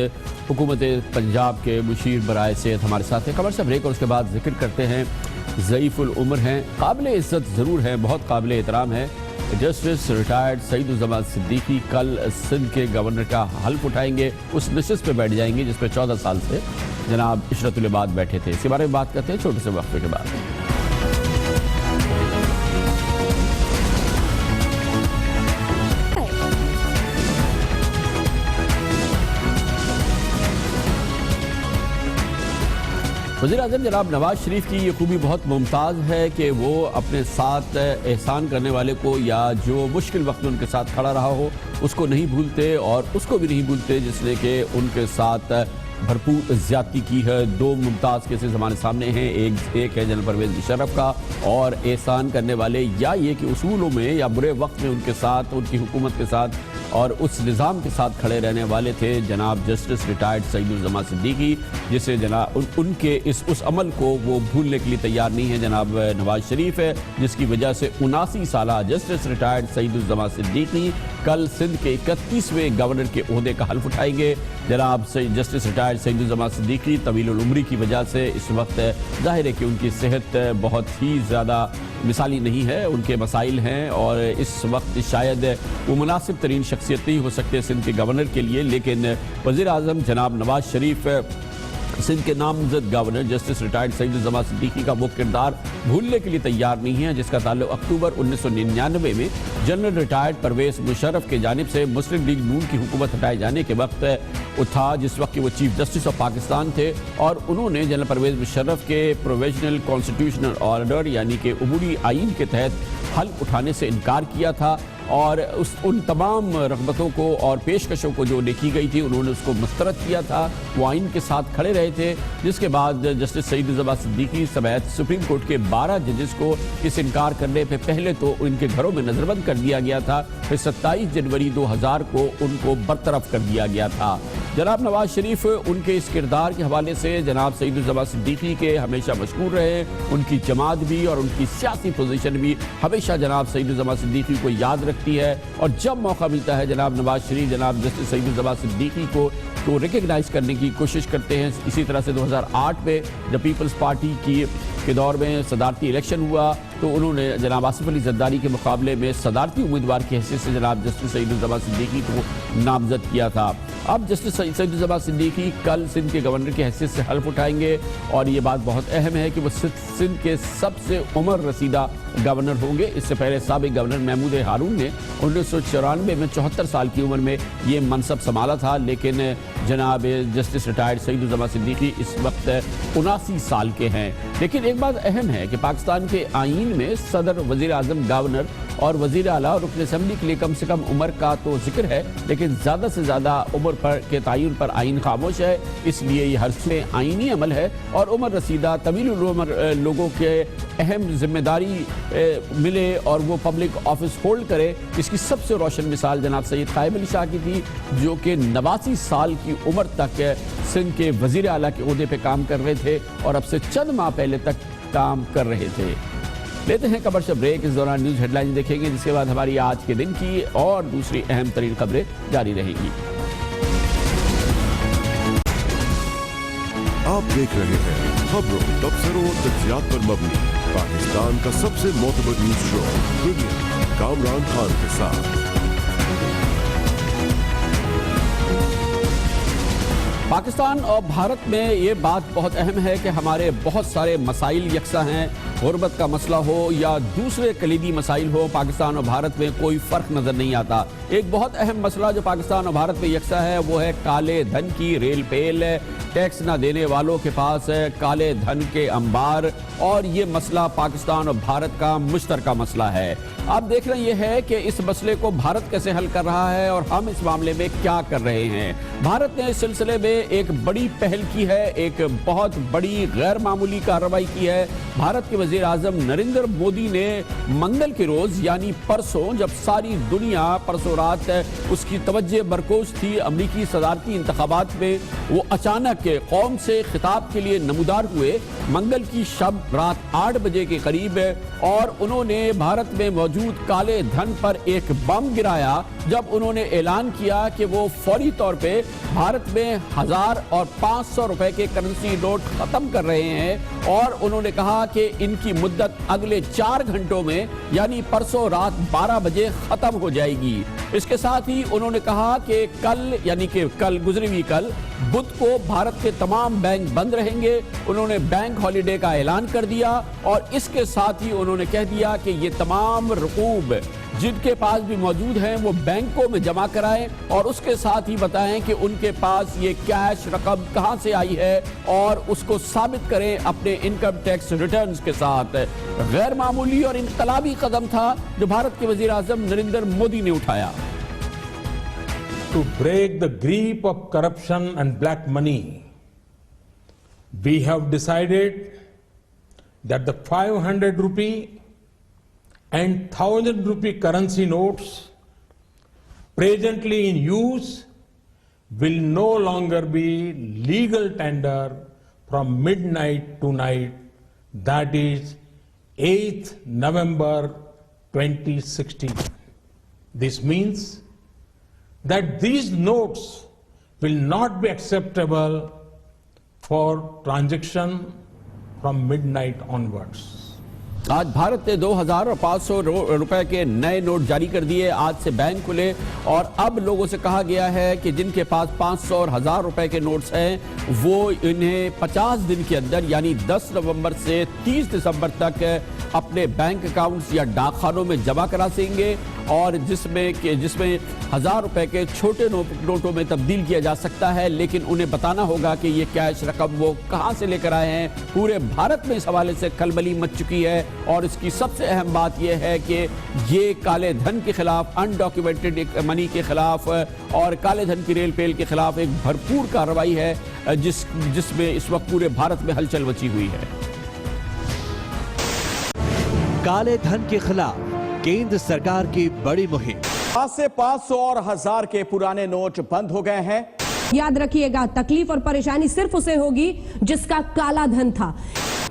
[SPEAKER 7] हुकूमत पंजाब के मुशीर बराए सेहत हमारे साथ हैं। खबर से ब्रेक और उसके बाद जिक्र करते हैं, ज़ईफ़ुल उम्र हैं, काबिल इज़्ज़त ज़रूर हैं, बहुत काबिल एहतराम है जस्टिस रिटायर्ड सईदुज़्ज़मान सिद्दीकी कल सिंध के गवर्नर का हल्फ उठाएंगे, उस नशिस्त पे बैठ जाएंगे जिसपे 14 साल से जनाब इशरतुल इबाद बैठे थे। इसके बारे में बात करते हैं छोटे से वक्फे के बाद। वज़ीर-ए-आज़म जनाब नवाज शरीफ की ये खूबी बहुत मुमताज़ है कि वो अपने साथ एहसान करने वाले को या जो मुश्किल वक्त में उनके साथ खड़ा रहा हो उसको नहीं भूलते और उसको भी नहीं भूलते जिसने कि उनके साथ भरपूर ज़्यादती की है। दो मुमताज़ केसेस हमारे सामने हैं, एक है जनरल परवेज़ मुशर्रफ का, और एहसान करने वाले या ये कि उसूलों में या बुरे वक्त में उनके साथ, उनकी हुकूमत के साथ और उस निज़ाम के साथ खड़े रहने वाले थे जनाब जस्टिस रिटायर्ड सईदुज़्ज़मान सिद्दीकी, जिसे जनाब उनके उस अमल को वो भूलने के लिए तैयार नहीं है जनाब नवाज शरीफ है, जिसकी वजह से 79 साला जस्टिस रिटायर्ड सईदुज़्ज़मान सिद्दीकी कल सिंध के 31वें गवर्नर के ओहदे का हल्फ उठाएंगे। जनाब जस्टिस रिटायर्ड सईदुज़्ज़मान सिद्दीकी तवीलुल उम्री की वजह से इस वक्त जाहिर है कि उनकी सेहत बहुत ही ज़्यादा मिसाली नहीं है, उनके मसाइल हैं और इस वक्त शायद वो मुनासिब तरीन शख्सियत नहीं हो सकते सिंध के गवर्नर के लिए। लेकिन वज़ीर आज़म जनाब नवाज शरीफ सिंध के नामजद governor justice retired Saeeduzzaman Siddiqui का वो किरदार भूलने के लिए तैयार नहीं है जिसका ताल्लुक अक्टूबर 1999 में जनरल रिटायर्ड परवेज़ मुशर्रफ के जानिब से मुस्लिम लीग नून की हुकूमत हटाए जाने के वक्त था, जिस वक्त वो चीफ जस्टिस ऑफ पाकिस्तान थे और उन्होंने जनरल परवेज़ मुशर्रफ के प्रोविजनल कॉन्स्टिट्यूशनल ऑर्डर यानी कि उबूरी आइन के तहत हल्फ उठाने से इनकार किया था और उन तमाम रग़बतों को और पेशकशों को जो लिखी गई थी उन्होंने उसको मुस्तरद किया था, वो आइन के साथ खड़े रहे थे। जिसके बाद जस्टिस सईदुज़्ज़मान सिद्दीकी समेत सुप्रीम कोर्ट के 12 जजेस को इस इनकार करने पे पहले तो उनके घरों में नज़रबंद कर दिया गया था, फिर 27 जनवरी 2000 को उनको बरतरफ कर दिया गया था। जनाब नवाज शरीफ उनके इस किरदार के हवाले से जनाब सईदुज़्ज़मान सिद्दीकी के हमेशा मशहूर रहे, उनकी जमात भी और उनकी सियासी पोजीशन भी हमेशा जनाब सईदुज़्ज़मान सिद्दीकी को याद रखती है और जब मौका मिलता है जनाब नवाज शरीफ जनाब जस्टिस सईदुज़्ज़मान सिद्दीकी को तो रिकग्नाइज करने की कोशिश करते हैं। इसी तरह से 2008 में जब पीपल्स पार्टी के दौर में सदारती इलेक्शन हुआ तो उन्होंने जनाब आसिफ अली जरदारी के मुकाबले में सदारती उम्मीदवार की हैसियत से जनाब जस्टिस सईदुज़्ज़मान सिद्दीकी को नामजद किया था। अब जस्टिस सईदुज़्ज़मान सिद्दीकी कल सिंध के गवर्नर की हैसियत से हल्फ उठाएंगे और ये बात बहुत अहम है कि वो सिंध के सबसे उम्र रसीदा गवर्नर होंगे। इससे पहले साबिक गवर्नर महमूद हारून ने 1994 में 74 साल की उम्र में ये मनसब संभाला था, लेकिन जनाब जस्टिस रिटायर्ड सईदुज़्ज़मान सिद्दीकी इस वक्त 79 साल के हैं। लेकिन एक बात अहम है कि पाकिस्तान के आईन में सदर, वज़ीर आज़म, गवर्नर और वज़ीर आला और रुकन असम्बली के लिए कम से कम उम्र का तो जिक्र है, लेकिन ज़्यादा से ज़्यादा उम्र पर के तयन पर आइन खामोश है। इसलिए ये हर से आइनी अमल है और उम्र रसीदा तवील उम्र लोगों के अहम जिम्मेदारी मिले और वो पब्लिक ऑफिस होल्ड करे, इसकी सबसे रोशन मिसाल जनाब सैयद क़ायम अली शाह की थी, जो कि 89 साल की उम्र तक सिंध के वज़ीर आला के ओहदे पे काम कर रहे थे और अब से चंद माह पहले तक काम कर रहे थे। लेते हैं कमर्शियल ब्रेक, इस दौरान न्यूज़ हेडलाइन देखेंगे, जिसके बाद हमारी आज के दिन की और दूसरी अहम तरीन खबरें जारी रहेंगी।
[SPEAKER 6] आप देख रहे हैं खबरों, तबसरों और तज्जियात पर मबनी पाकिस्तान का सबसे मोतबर न्यूज शो दुनिया, कामरान खान के साथ।
[SPEAKER 7] पाकिस्तान और भारत में ये बात बहुत अहम है कि हमारे बहुत सारे मसाइल यकसा हैं। गुर्बत का मसला हो या दूसरे कलीदी मसाइल हो, पाकिस्तान और भारत में कोई फ़र्क नज़र नहीं आता। एक बहुत अहम मसला जो पाकिस्तान और भारत में यकसा है वो है काले धन की रेल पेल, टैक्स ना देने वालों के पास काले धन के अंबार, और ये मसला पाकिस्तान और भारत का मुश्तरका मसला है। अब देखना यह है कि इस मसले को भारत कैसे हल कर रहा है और हम इस मामले में क्या कर रहे हैं। भारत ने इस सिलसिले में एक बड़ी पहल की है, एक बहुत बड़ी गैर मामूली कार्रवाई की है। भारत के वज़ीर आज़म नरेंद्र मोदी ने मंगल के रोज यानी परसों, जब सारी दुनिया परसों रात उसकी तवज्जो बरकोश थी अमरीकी सदारती इंतखाबात में, वो अचानक कौम से खिताब के लिए नमूदार हुए मंगल की शब रात 8 बजे के करीब, और उन्होंने भारत में मौजूद काले धन पर एक बम गिराया जब उन्होंने ऐलान किया कि वो फौरी तौर पे भारत में 1000 और 500 रुपए के करेंसी नोट खत्म कर रहे हैं, और उन्होंने कहा कि इनकी मुद्दत अगले 4 घंटों में यानी परसों रात 12 बजे खत्म हो जाएगी। इसके साथ ही उन्होंने कहा कि कल यानी कि कल गुजरी हुई कल बुध को भारत के तमाम बैंक बंद रहेंगे। उन्होंने बैंक हॉलिडे का ऐलान कर दिया, और इसके साथ ही उन्होंने कह दिया कि ये तमाम रकूब जिनके पास भी मौजूद हैं वो बैंकों में जमा कराएं, और उसके साथ ही बताएं कि उनके पास ये कैश रकम कहां से आई है और उसको साबित करें अपने इनकम टैक्स रिटर्न्स के साथ। गैर मामूली और इनकलाबी कदम था जो भारत के वजीर आजम नरेंद्र मोदी ने उठाया।
[SPEAKER 1] To break the grip of corruption and black money, we have decided that the 500 rupee and 1000 rupee currency notes presently in use will no longer be legal tender from midnight tonight, that is 8th November 2016. This means that these notes will not be acceptable for transaction from midnight onwards.
[SPEAKER 7] आज भारत ने 2000 और 500 रुपए के नए note जारी कर दिए। आज से बैंक खुले, और अब लोगों से कहा गया है कि जिनके पास 500 और 1000 रुपए के नोट्स हैं वो इन्हें 50 दिन के अंदर यानी 10 नवंबर से 30 दिसंबर तक अपने बैंक अकाउंट्स या डाकखानों में जमा करा सकेंगे, और जिसमें 1000 रुपए के छोटे नोटों में तब्दील किया जा सकता है, लेकिन उन्हें बताना होगा कि ये कैश रकम वो कहां से लेकर आए हैं। पूरे भारत में इस हवाले से खलबली मच चुकी है, और इसकी सबसे अहम बात यह है कि ये काले धन के खिलाफ, अनडॉक्यूमेंटेड मनी के खिलाफ और काले धन की रेल पेल के खिलाफ एक भरपूर कार्रवाई है जिसमें इस वक्त पूरे भारत में हलचल मची हुई है।
[SPEAKER 12] काले धन के खिलाफ केंद्र सरकार की बड़ी मुहिम।
[SPEAKER 13] आज से 500 और 1000 के पुराने नोट बंद हो गए हैं।
[SPEAKER 14] याद रखिएगा, तकलीफ और परेशानी सिर्फ उसे होगी जिसका काला धन था।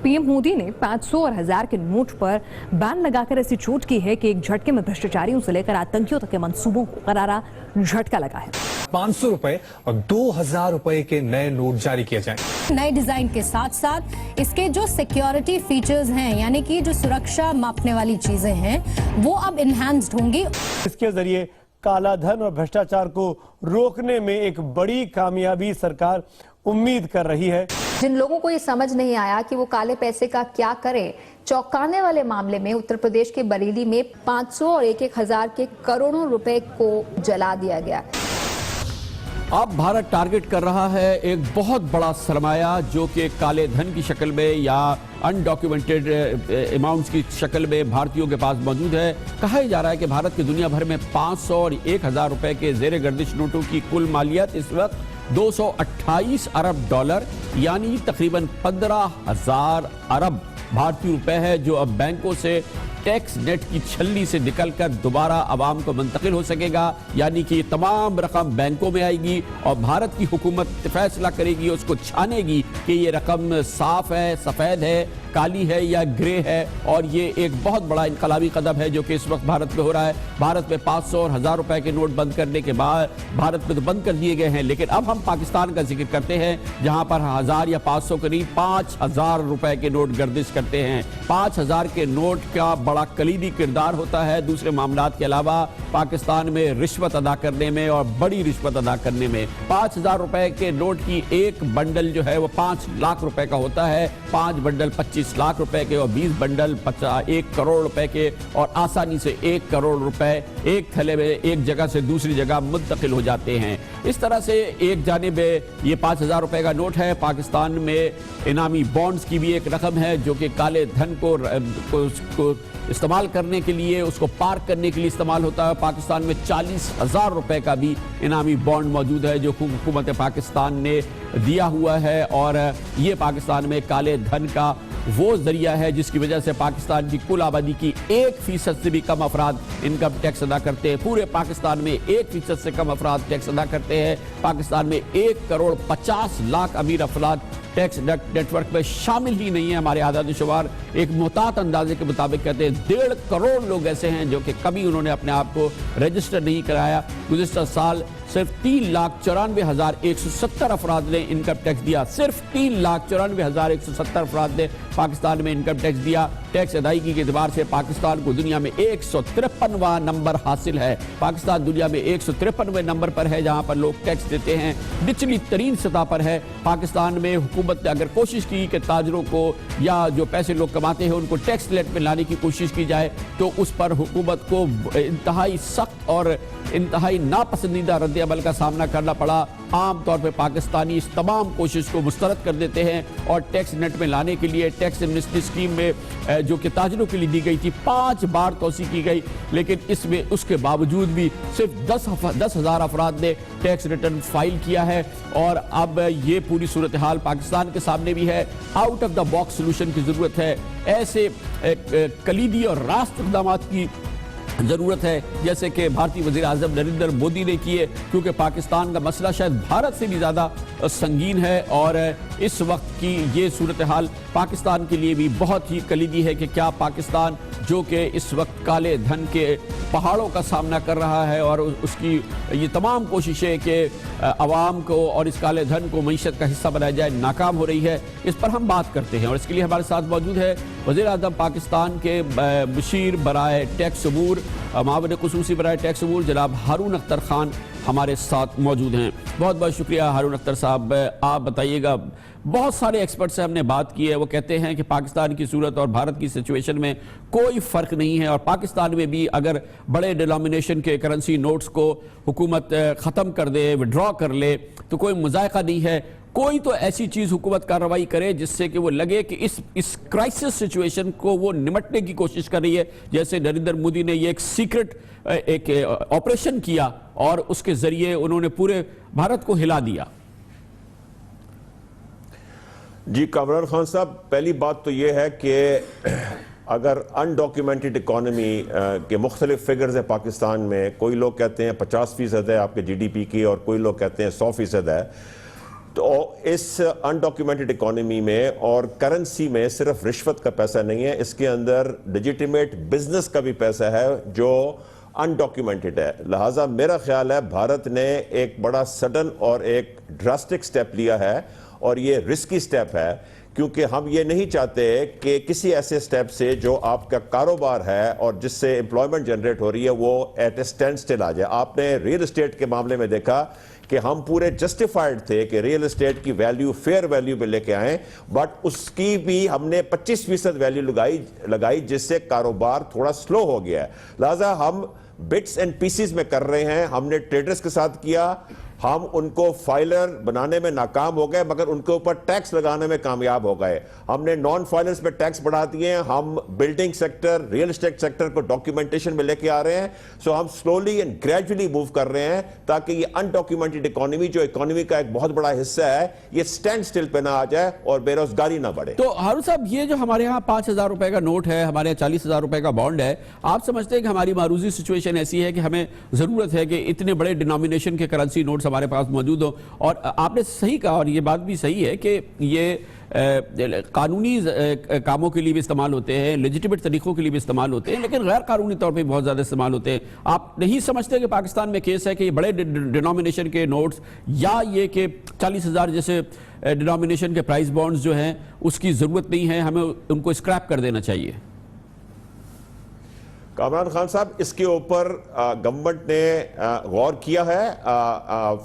[SPEAKER 15] पीएम मोदी ने 500 और 1000 के नोट पर बैन लगाकर ऐसी चोट की है कि एक झटके में भ्रष्टाचारियों से लेकर आतंकियों तक के मंसूबों को करारा झटका लगा है।
[SPEAKER 16] 500 रुपए और 2000 रुपए के नए नोट जारी किए जाएं।
[SPEAKER 17] नए डिजाइन के साथ साथ इसके जो सिक्योरिटी फीचर्स हैं, यानी कि जो सुरक्षा मापने वाली चीजें हैं, वो अब इनहैंस्ड होंगी।
[SPEAKER 18] इसके जरिए काला धन और भ्रष्टाचार को रोकने में एक बड़ी कामयाबी सरकार उम्मीद कर रही है।
[SPEAKER 19] जिन लोगों को ये समझ नहीं आया कि वो काले पैसे का क्या करें, चौंकाने वाले मामले में उत्तर प्रदेश के बरेली में 500 और 1-1000 के करोड़ों रुपए को जला दिया गया।
[SPEAKER 7] अब भारत टारगेट कर रहा है एक बहुत बड़ा सरमाया जो कि काले धन की शक्ल में या अनडॉक्यूमेंटेड अमाउंट्स की शक्ल में भारतीयों के पास मौजूद है। कहा जा रहा है कि भारत की दुनिया भर में 500 और 1000 रुपए के जेर गर्दिश नोटों की कुल मालियत इस वक्त 228 अरब डॉलर यानी तकरीबन 15,000 अरब भारतीय रुपए है, जो अब बैंकों से टैक्स नेट की छलनी से निकलकर दोबारा आवाम को मुंतकिल हो सकेगा। यानी कि तमाम रकम बैंकों में आएगी और भारत की हुकूमत फैसला करेगी, उसको छानेगी कि ये रकम साफ है, सफेद है काली है या ग्रे है, और ये एक बहुत बड़ा इनकलाबी कदम है जो कि इस वक्त भारत में हो रहा है। भारत में 500 और 1000 रुपए के नोट बंद करने के बाद भारत में तो बंद कर दिए गए हैं, लेकिन अब हम पाकिस्तान का जिक्र करते हैं जहां पर 1000 या 500 के नहीं 5000 रुपए के नोट गर्दिश करते हैं। 5000 के नोट का बड़ा कलीदी किरदार होता है दूसरे मामलात के अलावा पाकिस्तान में रिश्वत अदा करने में और बड़ी रिश्वत अदा करने में। 5000 रुपए के नोट की एक बंडल जो है वो 5 लाख रुपए का होता है, 5 बंडल 25 लाख रुपए के और 20 बंडल 1 करोड़ रुपए के, और आसानी से 1 करोड़ रुपए एक थैले में एक जगह से दूसरी जगह मुंतकिल हो जाते हैं। इस तरह से एक जानिब ये 5000 रुपए का नोट है। पाकिस्तान में इनामी बॉन्ड्स की भी एक रकम है जो कि काले धन को इस्तेमाल करने के लिए, उसको पार्क करने के लिए इस्तेमाल होता है। पाकिस्तान में 40,000 रुपए का भी इनामी बॉन्ड मौजूद है जो हुकूमत पाकिस्तान ने दिया हुआ है, और ये पाकिस्तान में काले धन का वो जरिया है जिसकी वजह से पाकिस्तान की कुल आबादी की 1% से भी कम अफराद इनकम टैक्स अदा करते हैं। पूरे पाकिस्तान में 1% से कम अफराद टैक्स अदा करते हैं। पाकिस्तान में 1 करोड़ 50 लाख अमीर अफराद टैक्स नेटवर्क में शामिल ही नहीं है। हमारे आदाद शुमार एक मुहतात अंदाजे के मुताबिक कहते हैं 1.5 करोड़ लोग ऐसे हैं जो कि कभी उन्होंने अपने आप को रजिस्टर नहीं कराया। गुज़िश्ता साल सिर्फ 3,94,170 अफराद ने इनकम टैक्स दिया। सिर्फ 3,94,170 अफराद ने पाकिस्तान में इनकम टैक्स दिया। टैक्स अदायगी के एतबार से पाकिस्तान को दुनिया में 153वां नंबर हासिल है। पाकिस्तान दुनिया में 153वें नंबर पर है जहां पर लोग टैक्स देते हैं, निचली तरीन सतह पर है। पाकिस्तान में हुकूमत ने अगर कोशिश की कि ताजरों को या जो पैसे लोग कमाते हैं उनको टैक्स रेट में लाने की कोशिश की जाए तो उस पर हुकूमत को इंतहाई सख्त और इंतहाई नापसंदीदा रद्द अमल का सामना करना पड़ा। आम तौर पर पाकिस्तानी इस तमाम कोशिश को मुस्तरद कर देते हैं और टैक्स नेट में लाने के लिए टैक्स एमनेस्टी स्कीम में जो कि ताजरों के लिए दी गई थी 5 बार तोसी की गई, लेकिन इसमें उसके बावजूद भी सिर्फ 10,000 अफराद ने टैक्स रिटर्न फाइल किया है। और अब ये पूरी सूरत हाल पाकिस्तान के सामने भी है। Out of the box solution की जरूरत है। ऐसे कलीदी और रास्त इक़दाम की जरूरत है जैसे कि भारतीय वज़ीर आज़म नरेंद्र मोदी ने किए, क्योंकि पाकिस्तान का मसला शायद भारत से भी ज़्यादा संगीन है और इस वक्त की ये सूरत हाल पाकिस्तान के लिए भी बहुत ही कलीदी है कि क्या पाकिस्तान जो कि इस वक्त काले धन के पहाड़ों का सामना कर रहा है और उसकी ये तमाम कोशिशें कि अवाम को और इस काले धन को मईशत का हिस्सा बनाया जाए नाकाम हो रही है, इस पर हम बात करते हैं। और इसके लिए हमारे साथ मौजूद है वज़ीर आज़म पाकिस्तान के मुशीर बराए टैक्स अमूर, मावन ख़ुसूसी बराए टैक्स अमूर जनाब हारून अख्तर खान हमारे साथ मौजूद हैं। बहुत बहुत शुक्रिया हारून अख्तर साहब। आप बताइएगा, बहुत सारे एक्सपर्ट से हमने बात की है, वो कहते हैं कि पाकिस्तान की सूरत और भारत की सिचुएशन में कोई फ़र्क नहीं है और पाकिस्तान में भी अगर बड़े डिनोमिनेशन के करेंसी नोट्स को हुकूमत ख़त्म कर दे, विड्रॉ कर ले तो कोई मुज़ायक़ा नहीं है। कोई तो ऐसी चीज़ हुकूमत कार्रवाई करे जिससे कि वो लगे कि इस क्राइसिस सिचुएशन को वो निमटने की कोशिश कर रही है, जैसे नरेंद्र मोदी ने ये एक सीक्रेट एक ऑपरेशन किया और उसके ज़रिए उन्होंने पूरे भारत को हिला दिया।
[SPEAKER 20] जी कामरान खान साहब, पहली बात तो ये है कि अगर अनडॉक्यूमेंटेड इकॉनमी के मुख्तलिफ फिगर्स हैं पाकिस्तान में, कोई लोग कहते हैं 50% है आपके GDP की और कोई लोग कहते हैं 100% है, तो इस अनडॉक्यूमेंटेड इकॉनमी में और करेंसी में सिर्फ रिश्वत का पैसा नहीं है, इसके अंदर लेजिटिमेट बिजनेस का भी पैसा है जो अनडॉक्यूमेंटेड है। लिहाजा मेरा ख्याल है भारत ने एक बड़ा सडन और एक ड्रास्टिक स्टेप लिया है और ये रिस्की स्टेप है, क्योंकि हम ये नहीं चाहते कि किसी ऐसे स्टेप से जो आपका कारोबार है और जिससे एम्प्लॉयमेंट जनरेट हो रही है वो एट ए स्टैंड स्टिल आ जाए। आपने रियल एस्टेट के मामले में देखा कि हम पूरे जस्टिफाइड थे कि रियल एस्टेट की वैल्यू फेयर वैल्यू पे लेके आए, बट उसकी भी हमने 25% वैल्यू लगाई जिससे कारोबार थोड़ा स्लो हो गया है। लिहाजा हम बिट्स एंड पीसीज में कर रहे हैं। हमने ट्रेडर्स के साथ किया, हम उनको फाइलर बनाने में नाकाम हो गए मगर उनके ऊपर टैक्स लगाने में कामयाब हो गए। हमने नॉन फाइलर्स पे टैक्स बढ़ा दिए, हम building sector, real estate sector को डॉक्यूमेंटेशन में लेके आ रहे हैं। सो हम स्लोली एंड ग्रेजुअली मूव कर रहे हैं ताकि ये अनडॉक्यूमेंटेड इकोनॉमी जो इकोनॉमी का एक बहुत बड़ा हिस्सा है ये स्टैंड स्टिल पे ना आ जाए और बेरोजगारी ना बढ़े।
[SPEAKER 7] तो हारून साहब, ये जो हमारे यहाँ 5,000 रुपए का नोट है, हमारे यहाँ 40,000 रुपए का बॉन्ड है, आप समझते हैं कि हमारी मारूजी सिचुएशन ऐसी है कि हमें जरूरत है कि इतने बड़े डिनोमिनेशन के करेंसी नोट्स हमारे पास मौजूद हो। और आपने सही कहा, और ये बात भी सही है कि ये कानूनी कामों के लिए भी इस्तेमाल होते हैं, लेजिटिमेट तरीक़ों के लिए भी इस्तेमाल होते हैं, लेकिन गैर कानूनी तौर पे बहुत ज़्यादा इस्तेमाल होते हैं। आप नहीं समझते कि पाकिस्तान में केस है कि ये बड़े डिनोमिनेशन के नोट्स या ये कि 40,000 जैसे डिनोमिनेशन के प्राइस बॉन्ड्स जो हैं उसकी ज़रूरत नहीं है, हमें उनको स्क्रैप कर देना चाहिए?
[SPEAKER 20] कामरान खान साहब, इसके ऊपर गवर्नमेंट ने गौर किया है।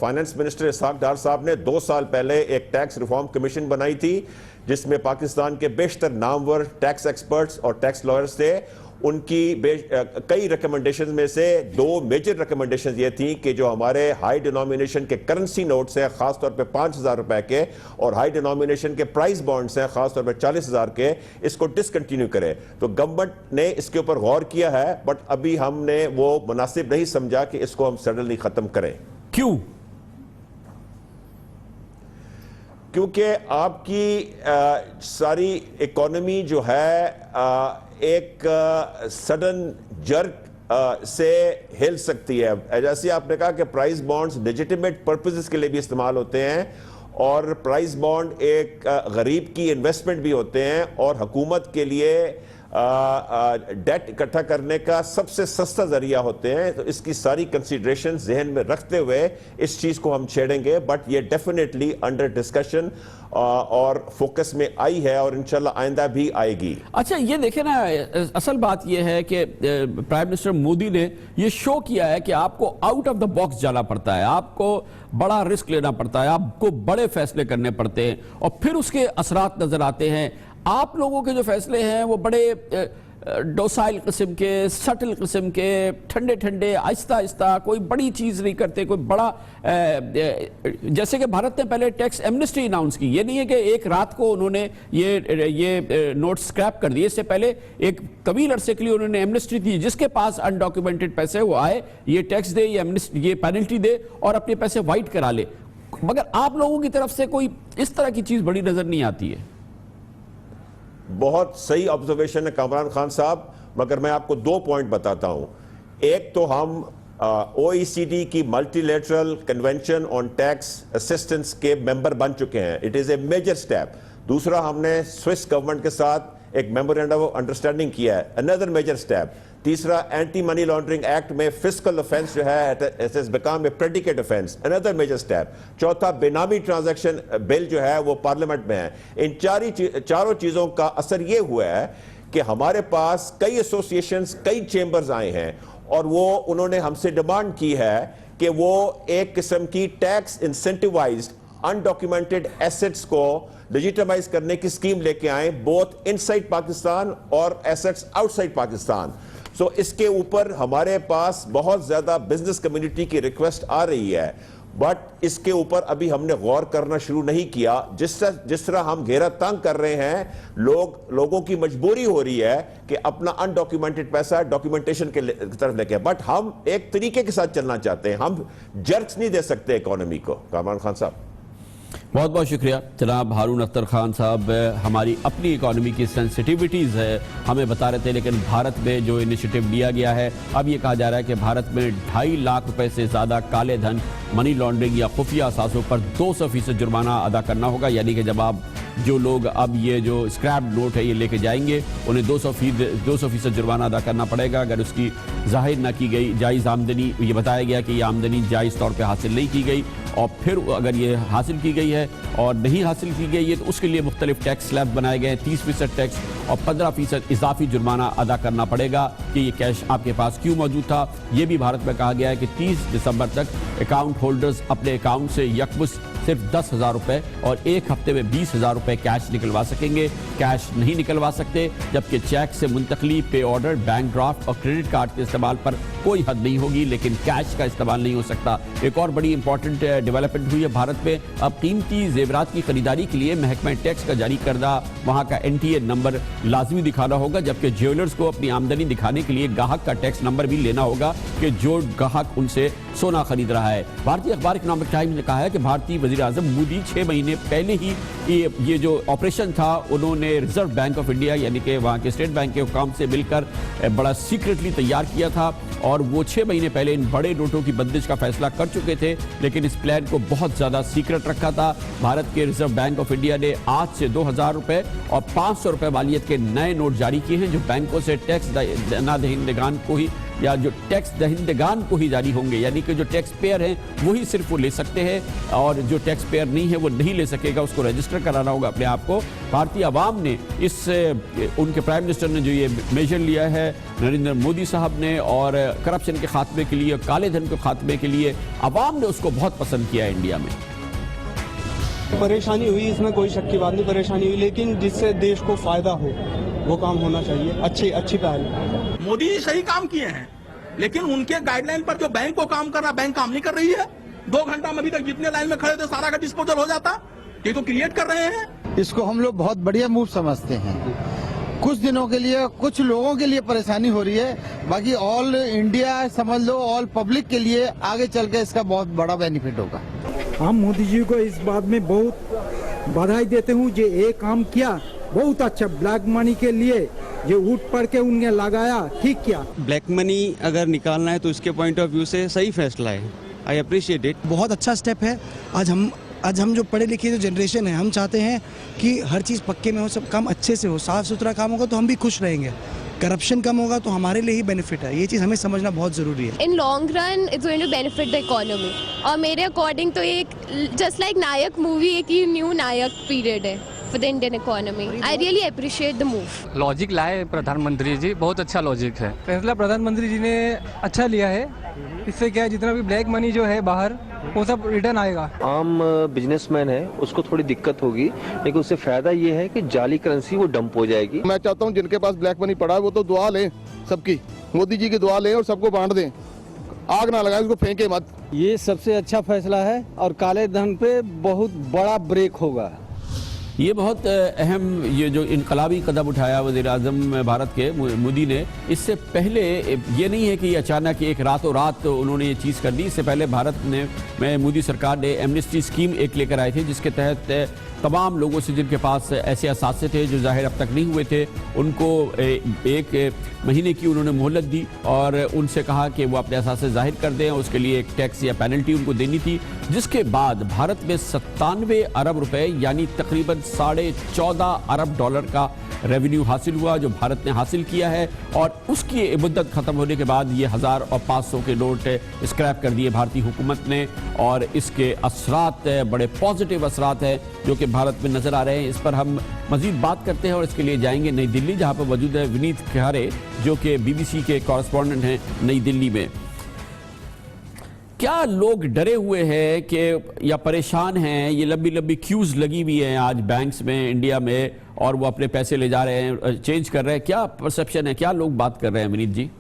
[SPEAKER 20] फाइनेंस मिनिस्टर इसहाक डार साहब ने 2 साल पहले एक टैक्स रिफॉर्म कमीशन बनाई थी जिसमें पाकिस्तान के बेशतर नामवर टैक्स एक्सपर्ट्स और टैक्स लॉयर्स थे। उनकी कई रिकमेंडेशन में से 2 मेजर रिकमेंडेशन ये थी कि जो हमारे हाई डिनोमिनेशन के करेंसी नोट्स हैं खासतौर पे 5,000 रुपए के और हाई डिनोमिनेशन के प्राइस बॉन्ड्स हैं खासतौर पे 40,000 के, इसको डिसकंटिन्यू करें। तो गवर्नमेंट ने इसके ऊपर गौर किया है, बट अभी हमने वो मुनासिब नहीं समझा कि इसको हम सडनली खत्म करें।
[SPEAKER 7] क्यों?
[SPEAKER 20] क्योंकि आपकी सारी इकोनॉमी जो है एक सडन जर्क से हिल सकती है। जैसे आपने कहा कि प्राइस बॉन्ड्स लेजिटिमेट पर्पसेस के लिए भी इस्तेमाल होते हैं और प्राइस बॉन्ड एक गरीब की इन्वेस्टमेंट भी होते हैं और हुकूमत के लिए डेट इकट्ठा करने का सबसे सस्ता जरिया होते हैं। तो इसकी सारी कंसीडरेशन जहन में रखते हुए इस चीज को हम छेड़ेंगे, बट ये डेफिनेटली अंडर डिस्कशन और फोकस में आई है और इंशाल्लाह आइंदा भी आएगी।
[SPEAKER 7] अच्छा, ये देखें ना, असल बात ये है कि प्राइम मिनिस्टर मोदी ने ये शो किया है कि आपको आउट ऑफ द बॉक्स जाना पड़ता है, आपको बड़ा रिस्क लेना पड़ता है, आपको बड़े फैसले करने पड़ते हैं और फिर उसके असरात नजर आते हैं। आप लोगों के जो फैसले हैं वो बड़े डोसाइल किस्म के, सटल किस्म के, ठंडे ठंडे, आहिस्ता आहिस्ता, कोई बड़ी चीज़ नहीं करते, कोई बड़ा जैसे कि भारत ने पहले टैक्स एमनेस्टी अनाउंस की। ये नहीं है कि एक रात को उन्होंने ये नोट स्क्रैप कर दिए, इससे पहले एक तवील अरसे के लिए उन्होंने एमनेस्टी दी। जिसके पास अनडॉक्यूमेंटेड पैसे वो आए, ये टैक्स दे, ये पेनल्टी दे और अपने पैसे वाइट करा ले। मगर आप लोगों की तरफ से कोई इस तरह की चीज़ बड़ी नज़र नहीं आती है।
[SPEAKER 20] बहुत सही ऑब्जर्वेशन है कामरान खान साहब, मगर मैं आपको 2 पॉइंट बताता हूं। एक तो हम OECD की multilateral convention on tax assistance के मेंबर बन चुके हैं, it is a major step. दूसरा, हमने स्विस गवर्नमेंट के साथ एक मेमोरेंडम ऑफ अंडरस्टैंडिंग किया है, अनदर मेजर स्टेप। तीसरा, एंटी मनी लॉन्ड्रिंग एक्ट में फिस्कल ऑफेंस जो है it has become a predicate offence, another major step. चौथा, बेनामी ट्रांजैक्शन बिल जो है वो पार्लियामेंट में है। इन चारों चीजों का असर ये हुआ है कि हमारे पास कई एसोसिएशंस, कई चेंबर्स आए हैं और वो उन्होंने हमसे डिमांड की है कि वो एक किस्म की टैक्स इंसेंटिवाइज्ड अनडॉक्यूमेंटेड एसेट्स को लेजिटिमाइज करने की स्कीम लेके आए, बोथ इनसाइड पाकिस्तान और एसेट्स आउटसाइड पाकिस्तान। सो इसके ऊपर हमारे पास बहुत ज्यादा बिजनेस कम्युनिटी की रिक्वेस्ट आ रही है, बट इसके ऊपर अभी हमने गौर करना शुरू नहीं किया। जिस तरह हम घेरा तंग कर रहे हैं, लोगों की मजबूरी हो रही है कि अपना अनडॉक्यूमेंटेड पैसा डॉक्यूमेंटेशन के तरफ लेके, बट हम एक तरीके के साथ चलना चाहते हैं, हम जर्क्स नहीं दे सकते इकोनॉमी को। कामरान खान साहब,
[SPEAKER 7] बहुत बहुत शुक्रिया जनाब हारून अख्तर खान साहब। हमारी अपनी इकॉनमी की सेंसिटिविटीज़ है हमें बता रहे थे, लेकिन भारत में जो इनिशिएटिव लिया गया है, अब ये कहा जा रहा है कि भारत में 2.5 लाख रुपए से ज़्यादा काले धन, मनी लॉन्ड्रिंग या खुफिया असासों पर 200% जुर्माना अदा करना होगा। यानी कि जब आप जो लोग अब ये जो स्क्रैप नोट है ये लेके जाएंगे, उन्हें 200% जुर्माना अदा करना पड़ेगा अगर उसकी जाहिर न की गई जायज़ आमदनी। ये बताया गया कि ये आमदनी जायज़ तौर पर हासिल नहीं की गई, और फिर अगर ये हासिल की गई है और नहीं हासिल की गई है तो उसके लिए मुख्तलिफ टैक्स स्लैब बनाए गए हैं। 30% टैक्स और 15% इजाफी जुर्माना अदा करना पड़ेगा कि ये कैश आपके पास क्यों मौजूद था। ये भी भारत में कहा गया है कि 30 दिसंबर तक अकाउंट होल्डर्स अपने अकाउंट से यकमुश्त सिर्फ 10,000 रुपए और एक हफ्ते में 20,000 रुपए कैश निकलवा सकेंगे। कैश नहीं निकलवा सकते, जबकि चेक से मुंतकली, पे ऑर्डर, बैंक ड्राफ्ट और क्रेडिट कार्ड के इस्तेमाल पर कोई हद नहीं होगी, लेकिन कैश का इस्तेमाल नहीं हो सकता। एक और बड़ी इंपॉर्टेंट डेवलपमेंट हुई है भारत में। अब कीमती जेवरात की खरीदारी के लिए महकमा टैक्स का जारी करदा वहां का NTA नंबर लाजमी दिखाना होगा, जबकि ज्वेलर्स को अपनी आमदनी दिखाने के लिए ग्राहक का टैक्स नंबर भी लेना होगा कि जो ग्राहक उनसे सोना खरीद रहा है। भारतीय अखबार इकोनॉमिक टाइम्स ने कहा है कि भारतीय वज़ीर आज़म मोदी 6 महीने पहले ही ये जो ऑपरेशन था उन्होंने रिजर्व बैंक ऑफ इंडिया यानी कि वहाँ के स्टेट बैंक के हुकाम से मिलकर बड़ा सीक्रेटली तैयार किया था और वो 6 महीने पहले इन बड़े नोटों की बंदिश का फैसला कर चुके थे, लेकिन इस प्लान को बहुत ज़्यादा सीक्रेट रखा था। भारत के रिजर्व बैंक ऑफ इंडिया ने आज से 2000 रुपये और 500 रुपये वालियत के नए नोट जारी किए हैं जो बैंकों से टैक्स दहिंदगान को ही या जो टैक्स दहिंदगान को ही जारी होंगे, यानी कि जो टैक्स पेयर हैं वही सिर्फ वो ले सकते हैं और जो टैक्स पेयर नहीं है वो नहीं ले सकेगा, उसको रजिस्टर कराना होगा अपने आप को। भारतीय आवाम ने उनके प्राइम मिनिस्टर ने जो ये मेजर लिया है नरेंद्र मोदी साहब ने और करप्शन के खात्मे के लिए, काले धन के खात्मे के लिए आवाम ने उसको बहुत पसंद किया है इंडिया में।
[SPEAKER 21] परेशानी हुई, इसमें कोई शक की बात नहीं, परेशानी हुई, लेकिन जिससे देश को फायदा हो वो काम होना चाहिए। अच्छी पहल।
[SPEAKER 22] मोदी जी सही काम किए हैं, लेकिन उनके गाइडलाइन पर जो बैंक को काम कर रहा, बैंक काम नहीं कर रही है। 2 घंटा में अभी तक जितने लाइन में खड़े थे सारा का डिस्पोजल हो जाता। ये तो क्रिएट कर रहे हैं।
[SPEAKER 23] इसको हम लोग बहुत बढ़िया मूव समझते हैं। कुछ दिनों के लिए कुछ लोगों के लिए परेशानी हो रही है, बाकी ऑल इंडिया समझ लो, ऑल पब्लिक के लिए आगे चल के इसका बहुत बड़ा बेनिफिट होगा।
[SPEAKER 24] हम मोदी जी को इस बात में बहुत बधाई देते हूँ, जो एक काम किया बहुत अच्छा, ब्लैक मनी के लिए जो उठ पड़ के उनने लगाया, ठीक किया।
[SPEAKER 25] ब्लैक मनी अगर निकालना है तो इसके पॉइंट ऑफ व्यू से सही फैसला है, आई अप्रिशिएट इट।
[SPEAKER 26] बहुत अच्छा स्टेप है। आज हम जो पढ़े लिखे जो जनरेशन है, हम चाहते हैं कि हर चीज़ पक्के में हो, सब काम अच्छे से हो, साफ सुथरा काम होगा तो हम भी खुश रहेंगे, करप्शन कम होगा तो हमारे लिए ही बेनिफिट है। ये चीज़ हमें समझना बहुत ज़रूरी है।
[SPEAKER 27] In long run it's going to benefit the economy और मेरे अकॉर्डिंग तो एक जस्ट लाइक नायक मूवी एक ही न्यू नायक पीरियड है for the Indian economy. I really appreciate the move.
[SPEAKER 28] Logic लाए प्रधानमंत्री जी, बहुत अच्छा लॉजिक है। फैसला प्रधानमंत्री जी ने अच्छा लिया है। इससे क्या है, जितना भी ब्लैक मनी जो है बाहर वो सब रिटर्न आएगा।
[SPEAKER 29] आम बिजनेसमैन है उसको थोड़ी दिक्कत होगी, लेकिन उससे फायदा ये है कि जाली करेंसी वो डंप हो जाएगी।
[SPEAKER 30] मैं चाहता हूँ जिनके पास ब्लैक मनी पड़ा है वो तो दुआ लें, सबकी मोदी जी की दुआ लें और सबको बांट दें, आग ना लगाएं, उसको फेंके मत।
[SPEAKER 26] ये सबसे अच्छा फैसला है और काले धन पे बहुत बड़ा ब्रेक होगा।
[SPEAKER 7] ये बहुत अहम ये जो इनकलाबी कदम उठाया वज़ीर आज़म भारत के मोदी ने, इससे पहले ये नहीं है कि ये अचानक एक रातों रात उन्होंने ये चीज़ कर दी। इससे पहले भारत में मोदी सरकार ने एमनेस्टी स्कीम एक लेकर आए थे जिसके तहत तमाम लोगों से जिनके पास ऐसे असासे थे जो जाहिर अब तक नहीं हुए थे उनको 1 महीने की उन्होंने मोहलत दी और उनसे कहा कि वो अपने असासे जाहिर कर दें, उसके लिए एक टैक्स या पेनल्टी उनको देनी थी। जिसके बाद भारत में 97 अरब रुपए यानी तकरीबन $14.5 अरब का रेवेन्यू हासिल हुआ जो भारत ने हासिल किया है और उसकी मुद्दत ख़त्म होने के बाद ये 1000 और 500 के नोट स्क्रैप कर दिए भारतीय हुकूमत ने और इसके असरात बड़े पॉजिटिव असरात हैं जो कि भारत में नज़र आ रहे हैं। इस पर हम मज़ीद बात करते हैं और इसके लिए जाएंगे नई दिल्ली जहाँ पर मौजूद है विनीत खहारे जो कि BBC के कॉरेस्पॉन्डेंट हैं नई दिल्ली में। क्या लोग डरे हुए हैं कि या परेशान हैं? ये लंबी लंबी क्यूज लगी हुई हैं आज बैंक्स में इंडिया में और वो अपने पैसे ले जा रहे हैं, चेंज कर रहे हैं। क्या परसेप्शन है, क्या लोग बात कर रहे हैं विनीत जी?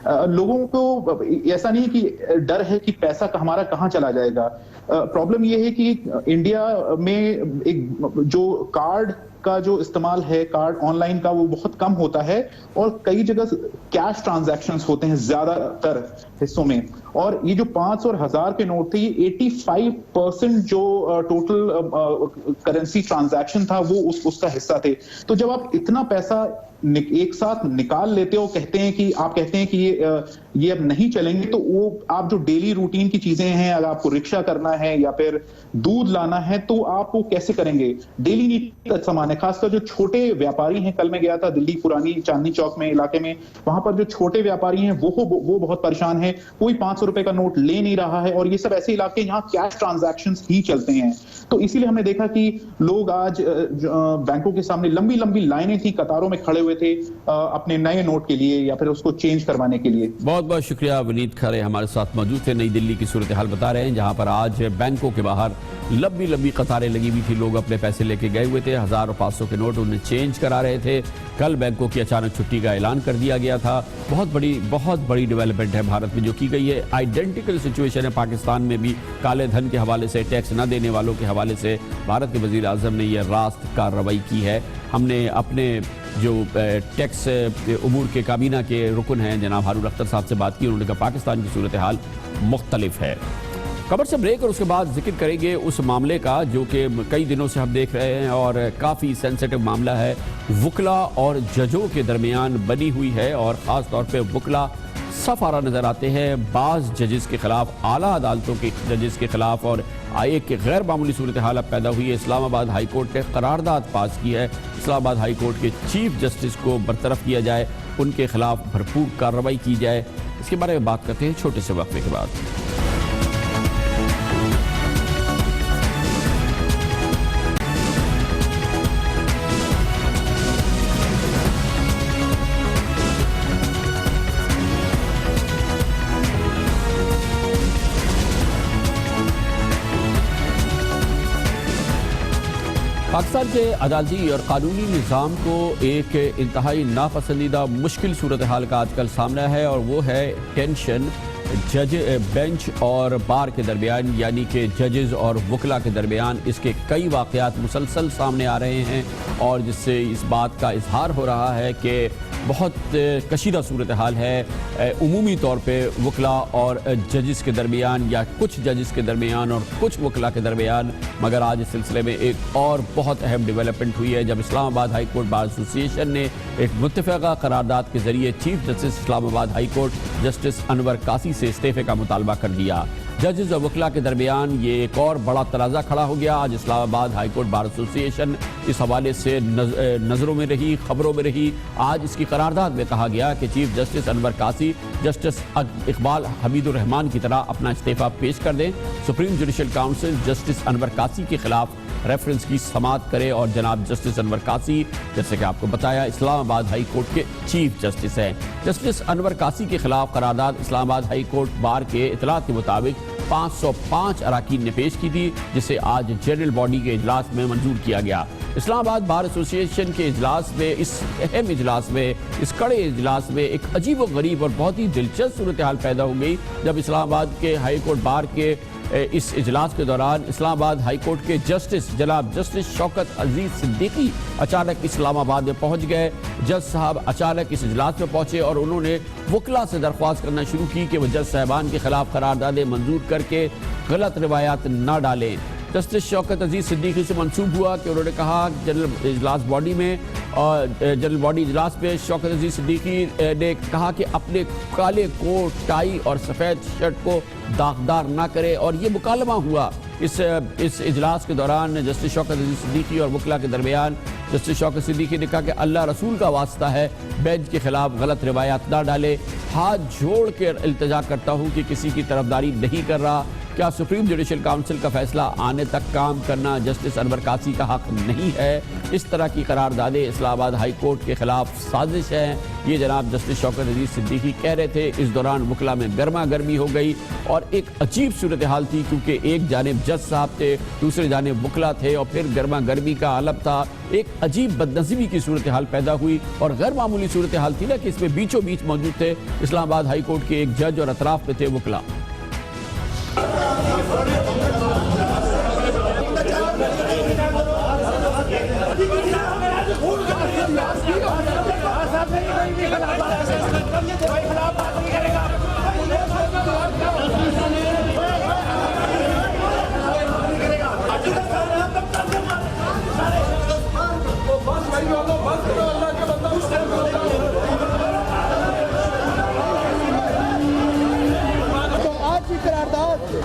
[SPEAKER 31] लोगों को ऐसा नहीं कि डर है कि पैसा हमारा कहां चला जाएगा। प्रॉब्लम यह है कि इंडिया में एक जो कार्ड का जो इस्तेमाल है, कार्ड ऑनलाइन का, वो बहुत कम होता है और कई जगह कैश ट्रांजैक्शंस होते हैं ज्यादातर हिस्सों में। और ये जो 500 और 1000 के नोट थे, ये 85% जो टोटल करेंसी ट्रांजैक्शन था वो उसका हिस्सा थे। तो जब आप इतना पैसा एक साथ निकाल लेते हो, आप कहते हैं कि ये अब नहीं चलेंगे, तो वो आप जो डेली रूटीन की चीजें हैं, अगर आपको रिक्शा करना है या फिर दूध लाना है तो आप वो कैसे करेंगे? डेली नीड का सामान है, खासकर जो छोटे व्यापारी हैं। कल मैं गया था दिल्ली पुरानी चांदनी चौक में इलाके में, वहां पर जो छोटे व्यापारी हैं वो बहुत परेशान है। कोई 500 रुपए का नोट ले नहीं रहा है और ये सब ऐसे इलाके यहाँ कैश ट्रांजैक्शंस ही चलते हैं। तो इसीलिए हमने देखा कि लोग आज बैंकों के सामने लंबी लंबी लाइनें थी, कतारों में खड़े हुए थे अपने नए नोट के लिए या फिर उसको चेंज करवाने के लिए।
[SPEAKER 7] बहुत बहुत शुक्रिया विनीत खरे हमारे साथ मौजूद थे। नई दिल्ली की सूरत हाल बता रहे हैं जहां पर आज बैंकों के बाहर लंबी लंबी कतारें लगी हुई थी, लोग अपने पैसे लेके गए हुए थे, 1000 और 500 के नोट उन्हें चेंज करा रहे थे। कल बैंकों की अचानक छुट्टी का ऐलान कर दिया गया था। बहुत बड़ी डेवलपमेंट है भारत में जो की गई है। आइडेंटिकल सिचुएशन है पाकिस्तान में भी, काले धन के हवाले से, टैक्स न देने वालों के हवाले से भारत के वज़ीर आज़म ने यह रास्त कार्रवाई की है। हमने अपने जो टैक्स उमूर के काबीना के रुकन हैं जनाब हारून अख्तर साहब से बात की, उन्होंने कहा पाकिस्तान की सूरत हाल मुख्तलिफ है। खबर से ब्रेक और उसके बाद जिक्र करेंगे उस मामले का जो कि कई दिनों से हम देख रहे हैं और काफ़ी सेंसिटिव मामला है। वकला और जजों के दरमियान बनी हुई है और ख़ास तौर पे वकला सफारा नज़र आते हैं बाज़ जजेस के ख़िलाफ़, आला अदालतों के जजेस के ख़िलाफ़। और एक गैर मामूली सूरत हाल अब पैदा हुई है। इस्लामाबाद हाई कोर्ट ने करारदाद पास की है, इस्लामाबाद हाई कोर्ट के चीफ जस्टिस को बरतरफ किया जाए, उनके खिलाफ भरपूर कार्रवाई की जाए। इसके बारे में बात करते हैं छोटे से वक्फे के बाद। पाकिस्तान के अदालती और कानूनी निज़ाम को एक इंतहाई नापसंदीदा मुश्किल सूरत हाल का आजकल सामना है और वो है टेंशन जज बेंच और बार के दरमियान, यानी कि जजेस और वकला के दरमियान। इसके कई वाक़यात मुसलसल सामने आ रहे हैं और जिससे इस बात का इजहार हो रहा है कि बहुत कशीदा सूरत हाल है उमूमी तौर पे वकला और जजेस के दरमियान या कुछ जजेस के दरमियान और कुछ वकला के दरमियान। मगर आज इस सिलसिले में एक और बहुत अहम डेवलपमेंट हुई है जब Islamabad high court bar association ने एक मुत्तफ़क़ा करारदाद के जरिए chief justice Islamabad high court justice Anwar कासी से इस्तीफ़े का मुतालबा कर दिया। जजेस और वकला के दरमियान ये एक और बड़ा तनाज़ा खड़ा हो गया। आज Islamabad high court bar association इस हवाले से नज़रों में रही, खबरों में रही। आज इसकी करारदाद में कहा गया कि चीफ जस्टिस अनवर कासी जस्टिस इकबाल हमीदुर रहमान की तरह अपना इस्तीफ़ा पेश कर दें। Supreme judicial council justice Anwar कासी के खिलाफ रेफरेंस की समाअत करे और जनाब जस्टिस अनवर कासी, जैसे कि आपको बताया, इस्लामाबाद हाई कोर्ट के चीफ जस्टिस हैं। जस्टिस अनवर कासी के खिलाफ करारदाद इस्लामाबाद हाई कोर्ट बार के इतलात के मुताबिक 505 अराकीन ने पेश की थी, जिसे आज जनरल बॉडी के इजलास में मंजूर किया गया। इस्लामाबाद बार एसोसिएशन के इजलास में, इस अहम इजलास में, इस कड़े इजलास में एक अजीब व गरीब और बहुत ही दिलचस्प सूरत हाल पैदा हो गई जब इस्लामाबाद के हाई कोर्ट बार के इस इजलास के दौरान इस्लामाबाद हाई कोर्ट के जस्टिस जनाब जस्टिस शौकत अजीज सिद्दीकी अचानक इस्लामाबाद में पहुंच गए। जज साहब अचानक इस इजलास में पहुंचे और उन्होंने वकला से दरख्वास्त करना शुरू की कि वह जज साहबान के खिलाफ करारदादें मंजूर करके गलत रिवायात न डालें। जस्टिस शौकत अजीज सिद्दीकी से मंसूब हुआ कि उन्होंने कहा जनरल इजलास बॉडी में और जनरल बॉडी इजलास में शौकत अजीज सिद्दीकी ने कहा कि अपने काले कोट, टाई और सफ़ेद शर्ट को दागदार ना करे और ये मुकालमा हुआ इस इजलास के दौरान जस्टिस शौकत अजीज सिद्दीकी और वकला के दरमियान। जस्टिस शौकत सिद्दीकी ने कहा कि अल्लाह रसूल का वास्ता है बेंच के खिलाफ गलत रिवायात ना डाले। हाथ जोड़ कर इल्तिजा करता हूँ कि किसी की तरफदारी नहीं कर रहा। क्या सुप्रीम जुडिशल काउंसिल का फैसला आने तक काम करना जस्टिस अनवर कासी का हक नहीं है? इस तरह की करारदादें इस्लामाबाद हाई कोर्ट के खिलाफ साजिश है, ये जनाब जस्टिस शौकत अजीज सिद्दीकी कह रहे थे। इस दौरान वकला में गर्मा गर्मी हो गई और एक अजीब सूरत हाल थी क्योंकि एक जानिब जज साहब थे, दूसरे जानिब वकला थे और फिर गर्मा गर्मी का आलम था। एक अजीब बदनसीबी की सूरत हाल पैदा हुई और गैर मामूली सूरत हाल थी ना कि इसमें बीचों बीच मौजूद थे इस्लामाबाद हाई कोर्ट के एक जज और अतराफ में थे वकला।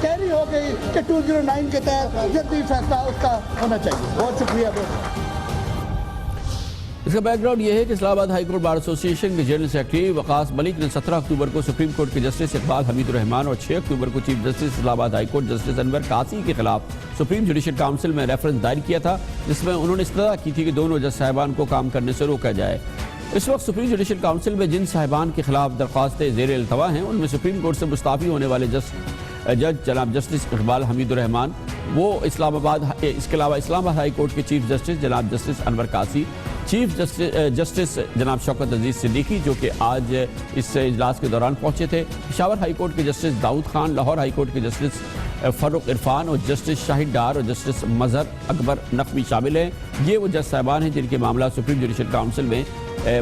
[SPEAKER 23] कैरी हो गई कि 209 के तहत जल्दी फैसला उसका होना चाहिए। बहुत शुक्रिया।
[SPEAKER 7] इसका बैकग्राउंड यह है कि Islamabad high court bar association के जनरल सेक्रेटरी वकास मलिक ने 17 अक्टूबर को सुप्रीम कोर्ट के जस्टिस इकबाल हमीदुर रहमान और 6 अक्टूबर को chief justice Islamabad high court justice Anwar कासी के खिलाफ सुप्रीम जुडिशल काउंसिल में रेफरेंस दायर किया था, जिसमें उन्होंने इस्तदा की थी कि दोनों जज साहिबान को काम करने से रोका जाए। इस वक्त सुप्रीम जुडिशल काउंसिल में जिन साहिबान के खिलाफ दरख्वास्तें ज़ेर इल्तवा हैं उनमें सुप्रीम कोर्ट से मुस्ताफ़ी होने वाले जज जनाब जस्टिस इकबाल हमीदुर रहमान, वो इस्लामाबाद, इसके अलावा इस्लामाबाद हाई कोर्ट के चीफ जस्टिस जनाब जस्टिस अनवर कासी, चीफ जस्टिस जनाब शौकत अजीज सिद्दीकी जो कि आज इस इजलास के दौरान पहुंचे थे, पेशावर हाई कोर्ट के justice Dawood Khan, Lahore high court के जस्टिस फ़ारूक इरफान और जस्टिस शाहिद डार और जस्टिस मजहर अकबर नकवी शामिल हैं। ये वो जज साहबान हैं जिनके मामला सुप्रीम जुडिशल काउंसिल में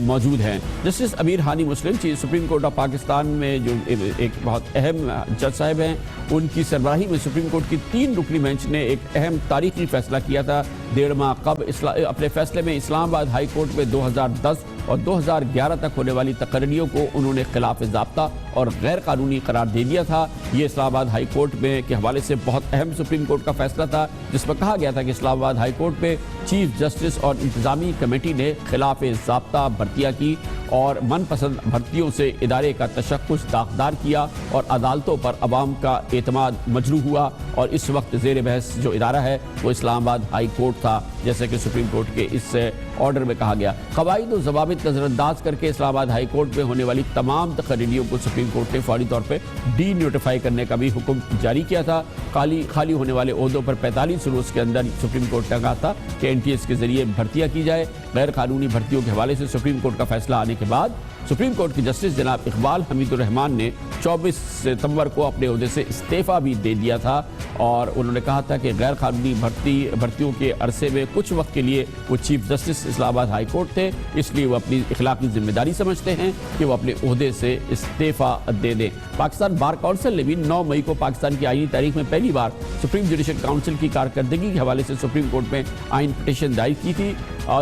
[SPEAKER 7] मौजूद हैं। Justice Amir Hani Muslim chief supreme court of Pakistan में जो एक बहुत अहम जज साहब हैं, उनकी सरबराही में सुप्रीम कोर्ट की 3 रुकनी बेंच ने एक अहम तारीखी फैसला किया था 1.5 माह कबल। अपने फैसले में इस्लामाबाद हाई कोर्ट में 2010 और 2011 तक होने वाली तकरीरों को उन्होंने खिलाफ ज़ाब्ता और गैर कानूनी करार दे दिया था। ये इस्लामाबाद हाई कोर्ट में के हवाले से बहुत अहम सुप्रीम कोर्ट का फैसला था, जिसमें कहा गया था कि इस्लामाबाद हाई कोर्ट में चीफ जस्टिस और इंतजामी कमेटी ने खिलाफ ज़ाब्ता भर्तियाँ की और मनपसंद भर्तियों से इदारे का तशक्कुस दागदार किया और अदालतों पर अवाम का एतमाद मजरूह हुआ। और इस वक्त ज़ेर बहस जो इदारा है वो इस्लामाबाद हाई कोर्ट था, जैसे कि सुप्रीम कोर्ट के इस ऑर्डर में कहा गया। कवायद और ज़वाबित नज़रअंदाज करके इस्लामाबाद हाई कोर्ट में होने वाली तमाम तकरीरों को सुप्रीम कोर्ट ने फौरी तौर पर डी नोटिफाई करने का भी हुक्म जारी किया था। खाली होने वाले ओहदों पर 45 रोज़ के अंदर सुप्रीम कोर्ट ने कहा था कि NTS के जरिए भर्तियाँ की जाए। गैर कानूनी भर्तियों के हवाले से सुप्रीम कोर्ट का फैसला आने के बाद सुप्रीम कोर्ट के जस्टिस जनाब इकबाल हमीदुर रहमान ने 24 सितंबर को अपने ओहदे से इस्तीफ़ा भी दे दिया था और उन्होंने कहा था कि गैर कानूनी भर्तियों के अरसे में कुछ वक्त के लिए वो chief justice Islamabad high court थे, इसलिए वो अपनी इखलाकी जिम्मेदारी समझते हैं कि वो अपने ओहदे से इस्तीफ़ा दे दें। पाकिस्तान बार काउंसिल ने भी 9 मई को पाकिस्तान की आईनी तारीख में पहली बार सुप्रीम जुडिशल काउंसिल की कारकर्दगी के हवाले से सुप्रीम कोर्ट में आइन पिटीशन दायर की थी,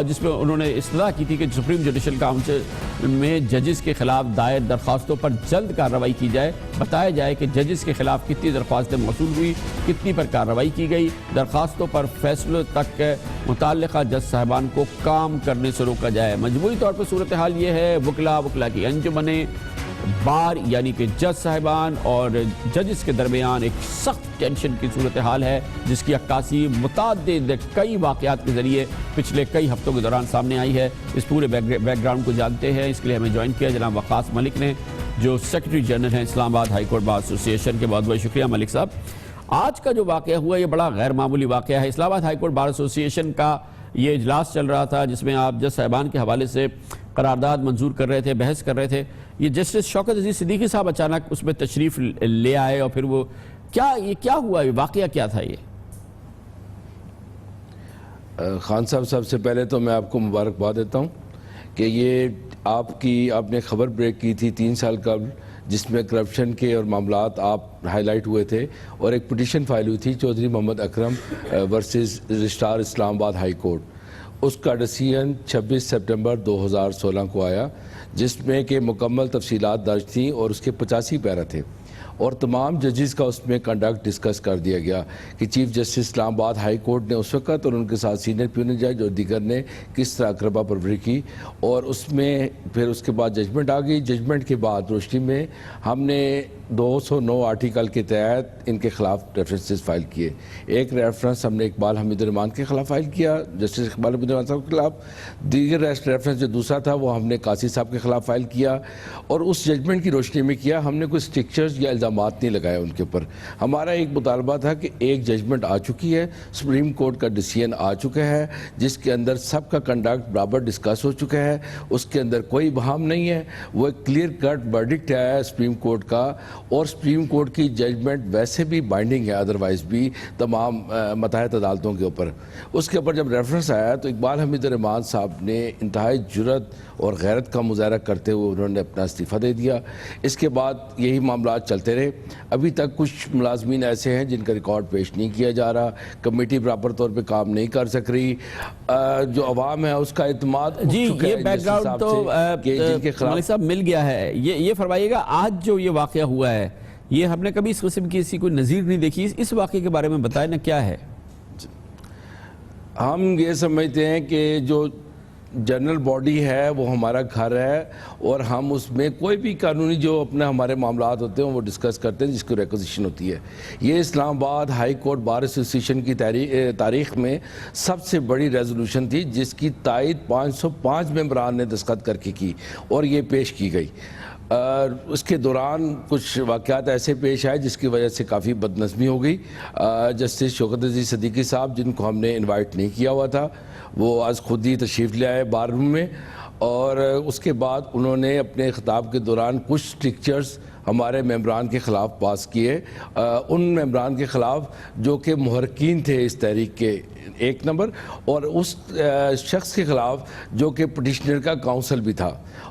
[SPEAKER 7] जिसमें उन्होंने इस्तदा की थी कि सुप्रीम जुडिशल काउंसिल में जजेस के खिलाफ दायर दरख्वास्तों पर जल्द कार्रवाई की जाए। बताया जाए कि जजेस के खिलाफ कितनी दरख्वास्तें मौसूल हुई, कितनी पर कार्रवाई की गई, दरख्वास्तों पर फैसलों तक मुतल्लिका जज साहबान को काम करने से रोका जाए। मजमूई तौर पर सूरत हाल ये है, वकला की अंजुमने बार यानी कि जज साहिबान और जजेस के दरमियान एक सख्त टेंशन की सूरत हाल है, जिसकी अक्कासी मुताद्दिद कई वाक़यात के ज़रिए पिछले कई हफ्तों के दौरान सामने आई है। इस पूरे बैकग्राउंड को जानते हैं, इसके लिए हमें ज्वाइन किया जनाब वक़ास मलिक ने, जो सेक्रेटरी जनरल हैं Islamabad high court bar association के। बहुत बहुत शुक्रिया मलिक साहब। आज का जो वाक़या हुआ ये बड़ा गैर मामूली वाक़या है। Islamabad high court bar association का ये इजलास चल रहा था जिसमें आप जज साहिबान के हवाले से करारदाद मंजूर कर रहे थे, बहस कर रहे थे। ये जस्टिस शौकत अजीज सिद्दीकी साहब अचानक उसमें तशरीफ़ ले आए और फिर वो क्या हुआ, ये वाक़या क्या था? ये
[SPEAKER 1] खान साहब, सबसे पहले तो मैं आपको मुबारकबाद देता हूँ कि ये आपने खबर ब्रेक की थी 3 साल कबल, जिसमें करप्शन के और मामलात आप हाईलाइट हुए थे और एक पिटीशन फाइल हुई थी Chaudhary Mohammad Akram versus registrar Islamabad high court. उसका डिसीजन 26 सितंबर 2016 को आया, जिसमें कि मुकम्मल तफसीलात दर्ज थी और उसके 85 पैरा थे और तमाम जजेस का उसमें कंडक्ट डिस्कस कर दिया गया कि chief justice Islamabad high court ने उस वक्त और उनके साथ सीनियर प्यूनल जज और दीगर ने किस तरह अकरबा परवरी की, और उसमें फिर उसके बाद जजमेंट आ गई। जजमेंट के बाद रोशनी में हमने 209 आर्टिकल के तहत इनके खिलाफ रेफरेंसेस फाइल किए। एक रेफरेंस हमने इकबाल हमीदुर रहमान के खिलाफ फाइल किया, जस्टिस इकबाल हमीदुर रहमान साहब के खिलाफ। दीगर रेफरेंस जो दूसरा था वो हमने कासी साहब के खिलाफ फाइल किया और उस जजमेंट की रोशनी में किया। हमने कोई स्ट्रिक्चर्स या इल्ज़ामात नहीं लगाए उनके ऊपर। हमारा एक मुतालबा था कि एक जजमेंट आ चुकी है, सुप्रीम कोर्ट का डिसीजन आ चुका है, जिसके अंदर सबका कंडक्ट बराबर डिस्कस हो चुका है, उसके अंदर कोई बहाम नहीं है, वो एक क्लियर कट वर्डिक्ट है सुप्रीम कोर्ट का और सुप्रीम कोर्ट की जजमेंट वैसे भी बाइंडिंग है अदरवाइज भी तमाम मतहत अदालतों के ऊपर। उसके ऊपर जब रेफरेंस आया तो इकबाल हमीदुर रहमान साहब ने इंतहाई जुर्रत और गैरत का मुजाहरा करते हुए उन्होंने अपना इस्तीफ़ा दे दिया। इसके बाद यही मामला चलते रहे। अभी तक कुछ मुलाजमीन ऐसे हैं जिनका रिकॉर्ड पेश नहीं किया जा रहा, कमेटी प्रॉपर तौर पर काम नहीं कर सक रही, जो अवाम है उसका एतमाद
[SPEAKER 7] जी। ये बैकग्राउंड तो मलिक साहब मिल गया है। ये फरमाइएगा, आज जो ये वाक़या हुआ है ये हमने कभी इस किस्म की कोई नज़ीर नहीं देखी। इस वाक़े के बारे में बताएं ना, क्या है?
[SPEAKER 1] हम ये समझते हैं कि जो जनरल बॉडी है वो हमारा घर है और हम उसमें कोई भी कानूनी जो अपने हमारे मामलात होते हैं वो डिस्कस करते हैं जिसकी रिक्वेजिशन होती है। ये Islamabad high court bar association की तारीख में सबसे बड़ी रेजोल्यूशन थी, जिसकी तायद 505 मेंबरान ने दस्तखत करके की और ये पेश की गई। उसके दौरान कुछ वाक़यात ऐसे पेश आए जिसकी वजह से काफ़ी बदनज़मी हो गई। जस्टिस शौकत अजीज सिद्दीकी साहब, जिनको हमने इनवाइट नहीं किया हुआ था, वो आज खुद ही तशरीफ़ ले आए बार रूम में और उसके बाद उन्होंने अपने खिताब के दौरान कुछ स्ट्रिक्चर्स हमारे मेंबरान के ख़िलाफ़ पास किए, उन मेंबरान के ख़िलाफ़ जो कि मुहर्रिकीन थे इस तहरीक के एक नंबर, और उस शख्स के खिलाफ जो कि पटिशनर का काउंसिल भी था।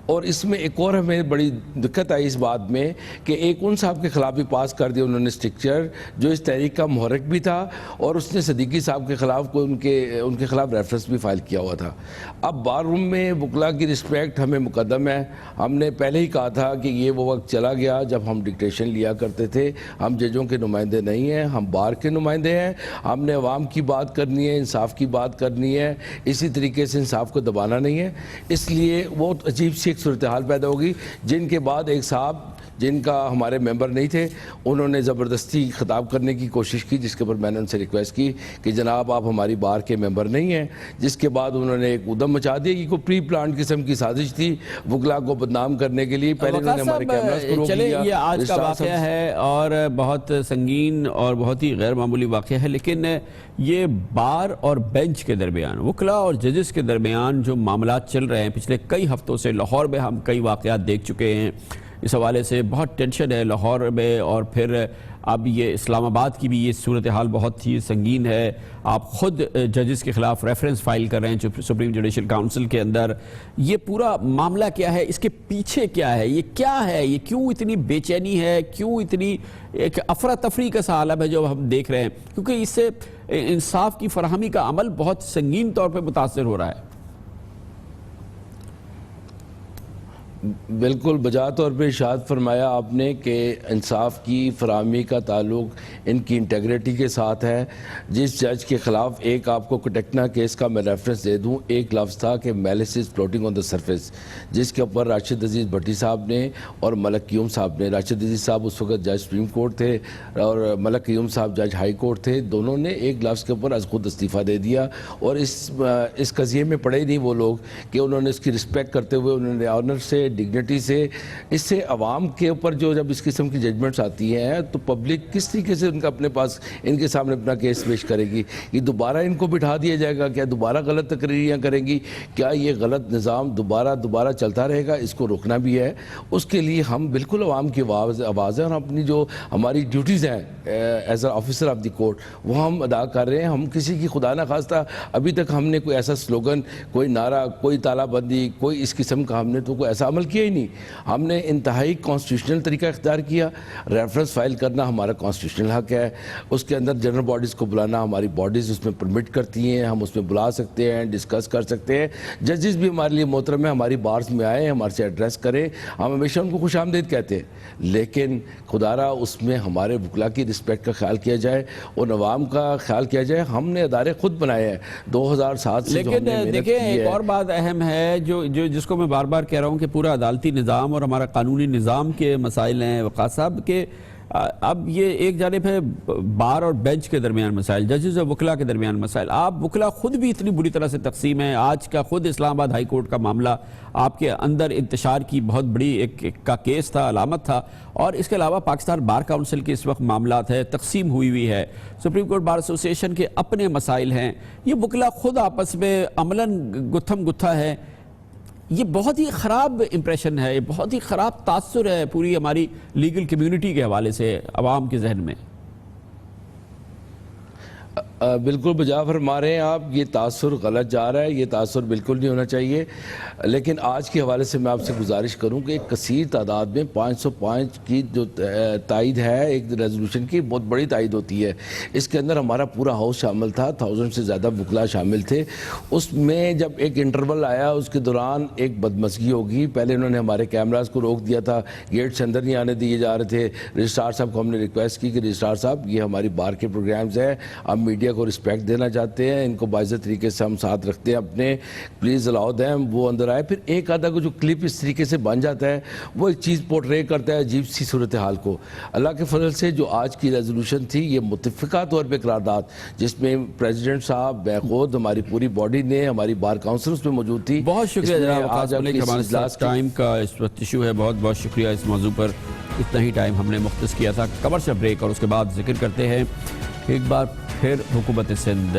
[SPEAKER 1] और इसमें एक और हमें बड़ी दिक्कत आई इस बात में कि एक उन साहब के खिलाफ भी पास कर दिया उन्होंने स्ट्रिक्चर जो इस तहरीक का मुहर्रिक भी था, और उसने सदीकी साहब के खिलाफ कोई उनके खिलाफ रेफरेंस भी फाइल किया हुआ था। अब बार रूम में वकला की रिस्पेक्ट हमें मुकद्दम है। हमने पहले ही कहा था कि ये वो वक्त चला गया जब हम डिक्टेशन लिया करते थे। हम जजों के नुमाइंदे नहीं हैं, हम बार के नुमाइंदे हैं। हमने अवाम की बात करनी है, इंसाफ की बात करनी है, इसी तरीके से इंसाफ को दबाना नहीं है। इसलिए वो अजीब सी एक सूरत हाल पैदा होगी जिनके बाद एक साहब जिनका हमारे मेंबर नहीं थे उन्होंने ज़बरदस्ती खिताब करने की कोशिश की, जिसके ऊपर मैंने उनसे रिक्वेस्ट की कि जनाब आप हमारी बार के मेंबर नहीं हैं। जिसके बाद उन्होंने एक उदम मचा दिया कि कोई प्री प्लान किस्म की साजिश थी वकला को बदनाम करने के लिए। पहले उन्होंने हमारे कैमरास को रोक लिया।
[SPEAKER 7] ये आज का वाक़या है और बहुत संगीन और बहुत ही गैर मामूली वाक़या है, लेकिन ये बार और बेंच के दरमियान, वकला और जजेस के दरमियान जो मामला चल रहे हैं पिछले कई हफ्तों से, लाहौर में हम कई वाक़यात देख चुके हैं। इस हवाले से बहुत टेंशन है लाहौर में, और फिर अब ये इस्लामाबाद की भी ये सूरत हाल बहुत ही संगीन है। आप ख़ुद जजेस के ख़िलाफ़ रेफरेंस फाइल कर रहे हैं सुप्रीम जुडिशल काउंसिल के अंदर। ये पूरा मामला क्या है, इसके पीछे क्या है, ये क्या है, ये क्यों इतनी बेचैनी है, क्यों इतनी एक अफरा तफरी का सा आलम है जो हम देख रहे हैं, क्योंकि इससे इंसाफ की फराहमी का अमल बहुत संगीन तौर पर मुतासर हो रहा है।
[SPEAKER 1] बिल्कुल बजा तौर पर इरशाद फरमाया आपने कि इंसाफ की फराहमी का ताल्लुक इनकी इंटेग्रिटी के साथ है। जिस जज के ख़िलाफ़ एक आपको कटकना केस का मैं रेफरेंस दे दूं, एक लफ्ज़ था कि malice is floating on the surface, जिसके ऊपर राशिद अजीज़ भट्टी साहब ने और मलक क़यूम साहब ने, राशिद अजीज़ साहब उस वक्त जज सुप्रीम कोर्ट थे और मलक क़यूम साहब जज हाई कोर्ट थे, दोनों ने एक लफ्ज़ के ऊपर खुद इस्तीफ़ा दे दिया। और इस कज़िये में पड़े नहीं वो लोग कि उन्होंने इसकी रिस्पेक्ट करते हुए उन्होंने ऑनर से, डिग्निटी से, इससे अवाम के ऊपर जो जब इस किस्म की जजमेंट्स आती हैं तो पब्लिक किस तरीके से उनका अपने पास इनके सामने अपना केस पेश करेगी। ये दोबारा इनको बिठा दिया जाएगा क्या, दोबारा गलत तकरीरियाँ करेंगी क्या, ये गलत निज़ाम दोबारा चलता रहेगा। इसको रोकना भी है। उसके लिए हम बिल्कुल अवाम की आवाज़ है और अपनी जो हमारी ड्यूटीज़ हैं as a officer of the court वो हम अदा कर रहे हैं। हम किसी की खुदा ना खास्ता अभी तक हमने कोई ऐसा स्लोगन, कोई नारा, कोई तालाबंदी, कोई इस किस्म का हमने तो कोई ऐसा अमल किया ही नहीं। हमने इंतहाई कॉन्स्टिट्यूशनल तरीका इख्तियार किया। रेफरेंस फाइल करना हमारा कॉन्स्टिट्यूशनल हक है। उसके अंदर जनरल बॉडीज़ को बुलाना हमारी बॉडीज़ उसमें परमिट करती हैं, हम उसमें बुला सकते हैं, डिस्कस कर सकते हैं। जजेस भी हमारे लिए मोहतरम है, हमारी बार्स में आए, हमारे से एड्रेस करें, हम हमेशा उनको खुश आमदीद कहते हैं। लेकिन खुदारा उसमें हमारे वकला की रिस्पेक्ट का ख्याल किया जाए और अवाम का ख्याल किया जाए। हमने अदारे खुद बनाए हैं 2007 से।
[SPEAKER 7] लेकिन देखिए एक और बात अहम है जो जिसको मैं बार बार कह रहा हूँ कि पूरा अदालती निज़ाम और हमारा कानूनी निज़ाम के मसाइल हैं वक़ास साहब के। अब ये एक जानिब है बार और बेंच के दरमियान मसाइल, जजेस और वकला के दरमियान मसाइल। आप वकला खुद भी इतनी बुरी तरह से तकसीम है। आज का खुद इस्लामाबाद हाई कोर्ट का मामला आपके अंदर इंतशार की बहुत बड़ी एक का केस था, अलामत था। और इसके अलावा पाकिस्तान बार काउंसिल के इस वक्त मामलात है, तकसीम हुई है। सुप्रीम कोर्ट बार एसोसिएशन के अपने मसाइल हैं। ये वकला खुद आपस में अमलन गुत्थम गुत्था है। ये बहुत ही ख़राब इम्प्रेशन है, ये बहुत ही ख़राब तासुर है पूरी हमारी लीगल कम्युनिटी के हवाले से अवाम के जहन में।
[SPEAKER 1] बिल्कुल बजा फरमा रहे हैं आप, ये तासुर गलत जा रहा है, ये तासुर बिल्कुल नहीं होना चाहिए। लेकिन आज के हवाले से मैं आपसे गुजारिश करूं कि एक कसीर तादाद में 505 की जो तायद है एक रेजोल्यूशन की, बहुत बड़ी तायद होती है। इसके अंदर हमारा पूरा हाउस शामिल था, 1000 से ज़्यादा वकला शामिल थे। उसमें जब एक इंटरवल आया उसके दौरान एक बदमज़गी होगी। पहले उन्होंने हमारे कैमराज को रोक दिया था, गेट से अंदर नहीं आने दिए जा रहे थे। रजिस्ट्रार साहब को हमने रिक्वेस्ट की कि रजिस्ट्रार साहब ये हमारी बार के प्रोग्राम्स हैं, हम मीडिया को रिस्पेक्ट देना चाहते हैं, इनको बाइज़्ज़त तरीके से हम साथ रखते हैं अपने, प्लीज़ अलाउ देम। वो अंदर आए। फिर एक आधा को जो क्लिप इस तरीके से बन जाता है वो एक चीज़ पोर्ट्रे करता है अजीब सी सूरत हाल को। अल्लाह के फजल से जो आज की रेजोल्यूशन थी ये मुत्तफ़िका तौर पर करारदाद, जिसमें प्रेसिडेंट साहब, मैं खुद, हमारी पूरी बॉडी ने, हमारी बार काउंसिल उसमें मौजूद थी।
[SPEAKER 7] बहुत शुक्रिया जनाब, आज हमारे साथ टाइम का इस वक्त इशू है। बहुत बहुत शुक्रिया इस मौजू पर इतना ही टाइम हमने मुख्तस किया था। कमर्शियल ब्रेक और उसके बाद जिक्र करते हैं एक बार फिर हुकूमत सिंध,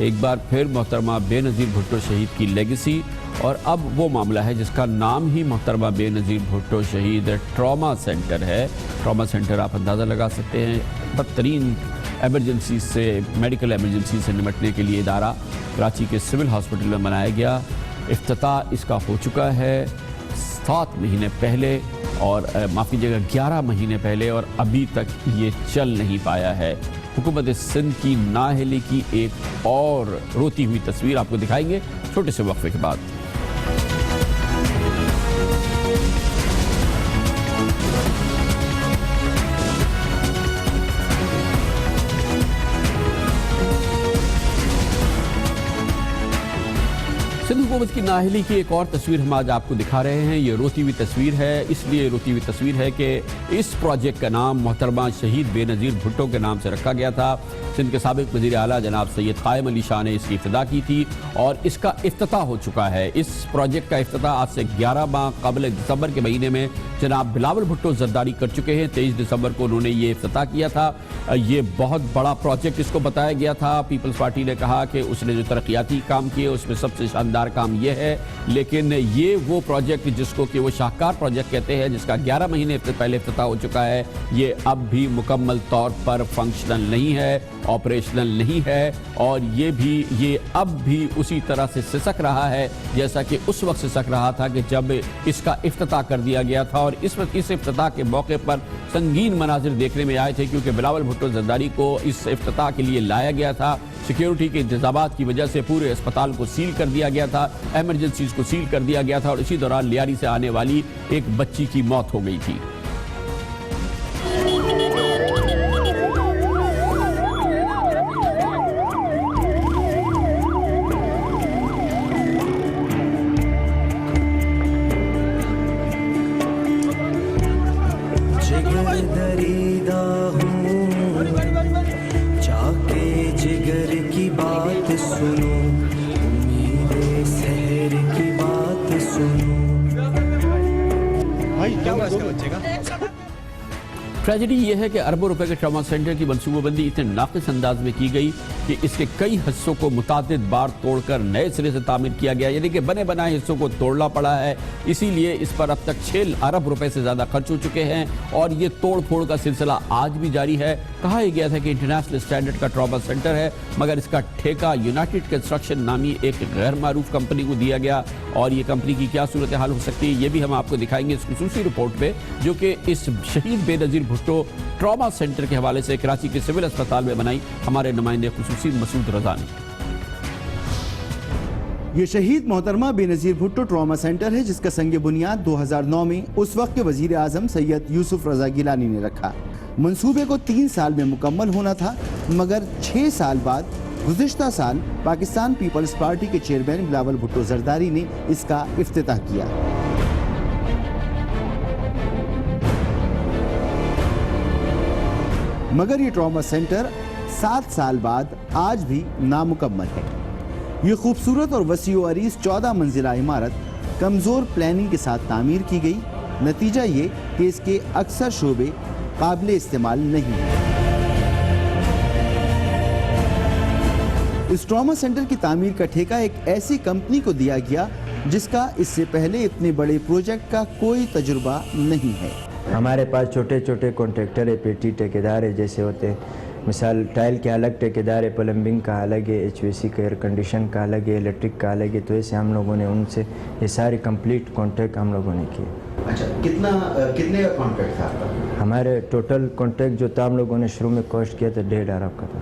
[SPEAKER 7] एक बार फिर मोहतरमा बेनज़ीर भुट्टो शहीद की लेगेसी। और अब वो मामला है जिसका नाम ही मोहतरमा बेनज़ीर भुट्टो शहीद ट्रॉमा सेंटर है। ट्रॉमा सेंटर आप अंदाज़ा लगा सकते हैं, बदतरीन इमरजेंसी से, मेडिकल इमरजेंसी से निपटने के लिए इदारा कराची के सिविल हॉस्पिटल में बनाया गया। इफ्तिताह इसका हो चुका है 7 महीने पहले, और माफ़ी जगह 11 महीने पहले, और अभी तक ये चल नहीं पाया है। हुकूमत सिंध की नाअहली की एक और रोती हुई तस्वीर आपको दिखाएंगे छोटे से वक्फे के बाद। सिंध हुकूमत की नाअहली की एक और तस्वीर हम आज आपको दिखा रहे हैं। ये रोती हुई तस्वीर है, इसलिए रोती हुई तस्वीर है कि इस प्रोजेक्ट का नाम मोहतरमा शहीद बेनज़ीर भुट्टो के नाम से रखा गया था। सिंध के साबिक वज़ीर आला जनाब सैयद क़ायम अली शाह ने इसकी इब्तिदा की थी और इसका इफ्तिताह हो चुका है। इस प्रोजेक्ट का इफ्तिताह आज से 11 माह कबल दिसंबर के महीने में जनाब बिलावल भुट्टो जरदारी कर चुके हैं। 23 दिसंबर को उन्होंने ये इफ्तिताह किया था। ये बहुत बड़ा प्रोजेक्ट इसको बताया गया था। पीपल्स पार्टी ने कहा कि उसने जो तरक्याती काम किए उसमें सबसे शानदार काम यह है, लेकिन ये वो प्रोजेक्ट जिसको कि वो शाहकार प्रोजेक्ट कहते हैं, जिसका 11 महीने पहले इफ्तिताह हो चुका है, ये अब भी मुकम्मल तौर पर फंक्शनल नहीं है, ऑपरेशनल नहीं है, और ये अब भी उसी तरह से सिसक रहा है जैसा कि उस वक्त सिसक रहा था कि जब इसका इफ्तिताह कर दिया गया था। और इस वक्त इस इफ्तिताह के मौके पर संगीन मनाजिर देखने में आए थे, क्योंकि बिलावल भुट्टो जरदारी को इस इफ्तिताह के लिए लाया गया था। सिक्योरिटी के इंतजामात की वजह से पूरे अस्पताल को सील कर दिया गया था, इमरजेंसीज को सील कर दिया गया था, और इसी दौरान लियारी से आने वाली एक बच्ची की मौत हो गई थी। ट्रेजेडी यह है कि अरबों रुपए के ट्रॉमा सेंटर की मनसूबाबंदी इतने नाक़िस अंदाज में की गई कि इसके कई हिस्सों को मुतादिद बार तोड़कर नए सिरे से तामीर किया गया, यानी कि बने बनाए हिस्सों को तोड़ना पड़ा है। इसीलिए इस पर अब तक 6 अरब रुपए से ज़्यादा खर्च हो चुके हैं, और ये तोड़ फोड़ का सिलसिला आज भी जारी है। कहा यह गया था कि इंटरनेशनल स्टैंडर्ड का ट्रॉमा सेंटर है, मगर इसका ठेका यूनाइटेड कंस्ट्रक्शन नामी एक गैर मारूफ कंपनी को दिया गया, और ये कंपनी की क्या सूरत हाल हो सकती है ये भी हम आपको दिखाएंगे इस खुसूसी रिपोर्ट में, जो कि इस शहीद बेनज़ीर भुट्टो ट्रॉमा सेंटर के हवाले से कराची के सिविल अस्पताल में बनाई हमारे नुमाइंदे खुसूसी मसूद रज़ा ने।
[SPEAKER 2] ये शहीद मोहतरमा बेनज़ीर भुट्टो ट्रॉमा सेंटर है, जिसका संग बुनियाद 2009 में उस वक्त के वजीर आजम सैयद यूसुफ रजा गिलानी ने रखा। मंसूबे को 3 साल में मुकम्मल होना था, मगर 6 साल बाद गुज़िश्ता साल पाकिस्तान पीपल्स पार्टी के चेयरमैन बिलावल भुट्टो जरदारी ने इसका इफ्तिताह किया। मगर ये ट्रॉमा सेंटर 7 साल बाद आज भी नामुकम्मल है। ये खूबसूरत और वसीओ अरीज 14 मंजिला इमारत कमज़ोर प्लानिंग के साथ तामीर की गई। नतीजा ये कि इसके अक्सर शोबे काबिल इस्तेमाल नहीं हैं। इस ट्रॉमा सेंटर की तामीर का ठेका एक ऐसी कंपनी को दिया गया जिसका इससे पहले इतने बड़े प्रोजेक्ट का कोई तजुर्बा नहीं है।
[SPEAKER 3] हमारे पास छोटे छोटे कॉन्ट्रैक्टर है, पेटी ठेकेदार है जैसे होते हैं, मिसाल टाइल के अलग ठेकेदार है, प्लम्बिंग का अलग है, HVAC का एयर कंडीशन का अलग है, इलेक्ट्रिक का अलग है। तो ऐसे हम लोगों ने उनसे ये सारे कंप्लीट कॉन्ट्रैक्ट हम लोगों ने किए।
[SPEAKER 2] अच्छा, कितने का कॉन्ट्रैक्ट था आपका?
[SPEAKER 3] हमारे टोटल कॉन्ट्रैक्ट जो था हम लोगों ने शुरू में कॉस्ट किया था 1.5 अरब का था।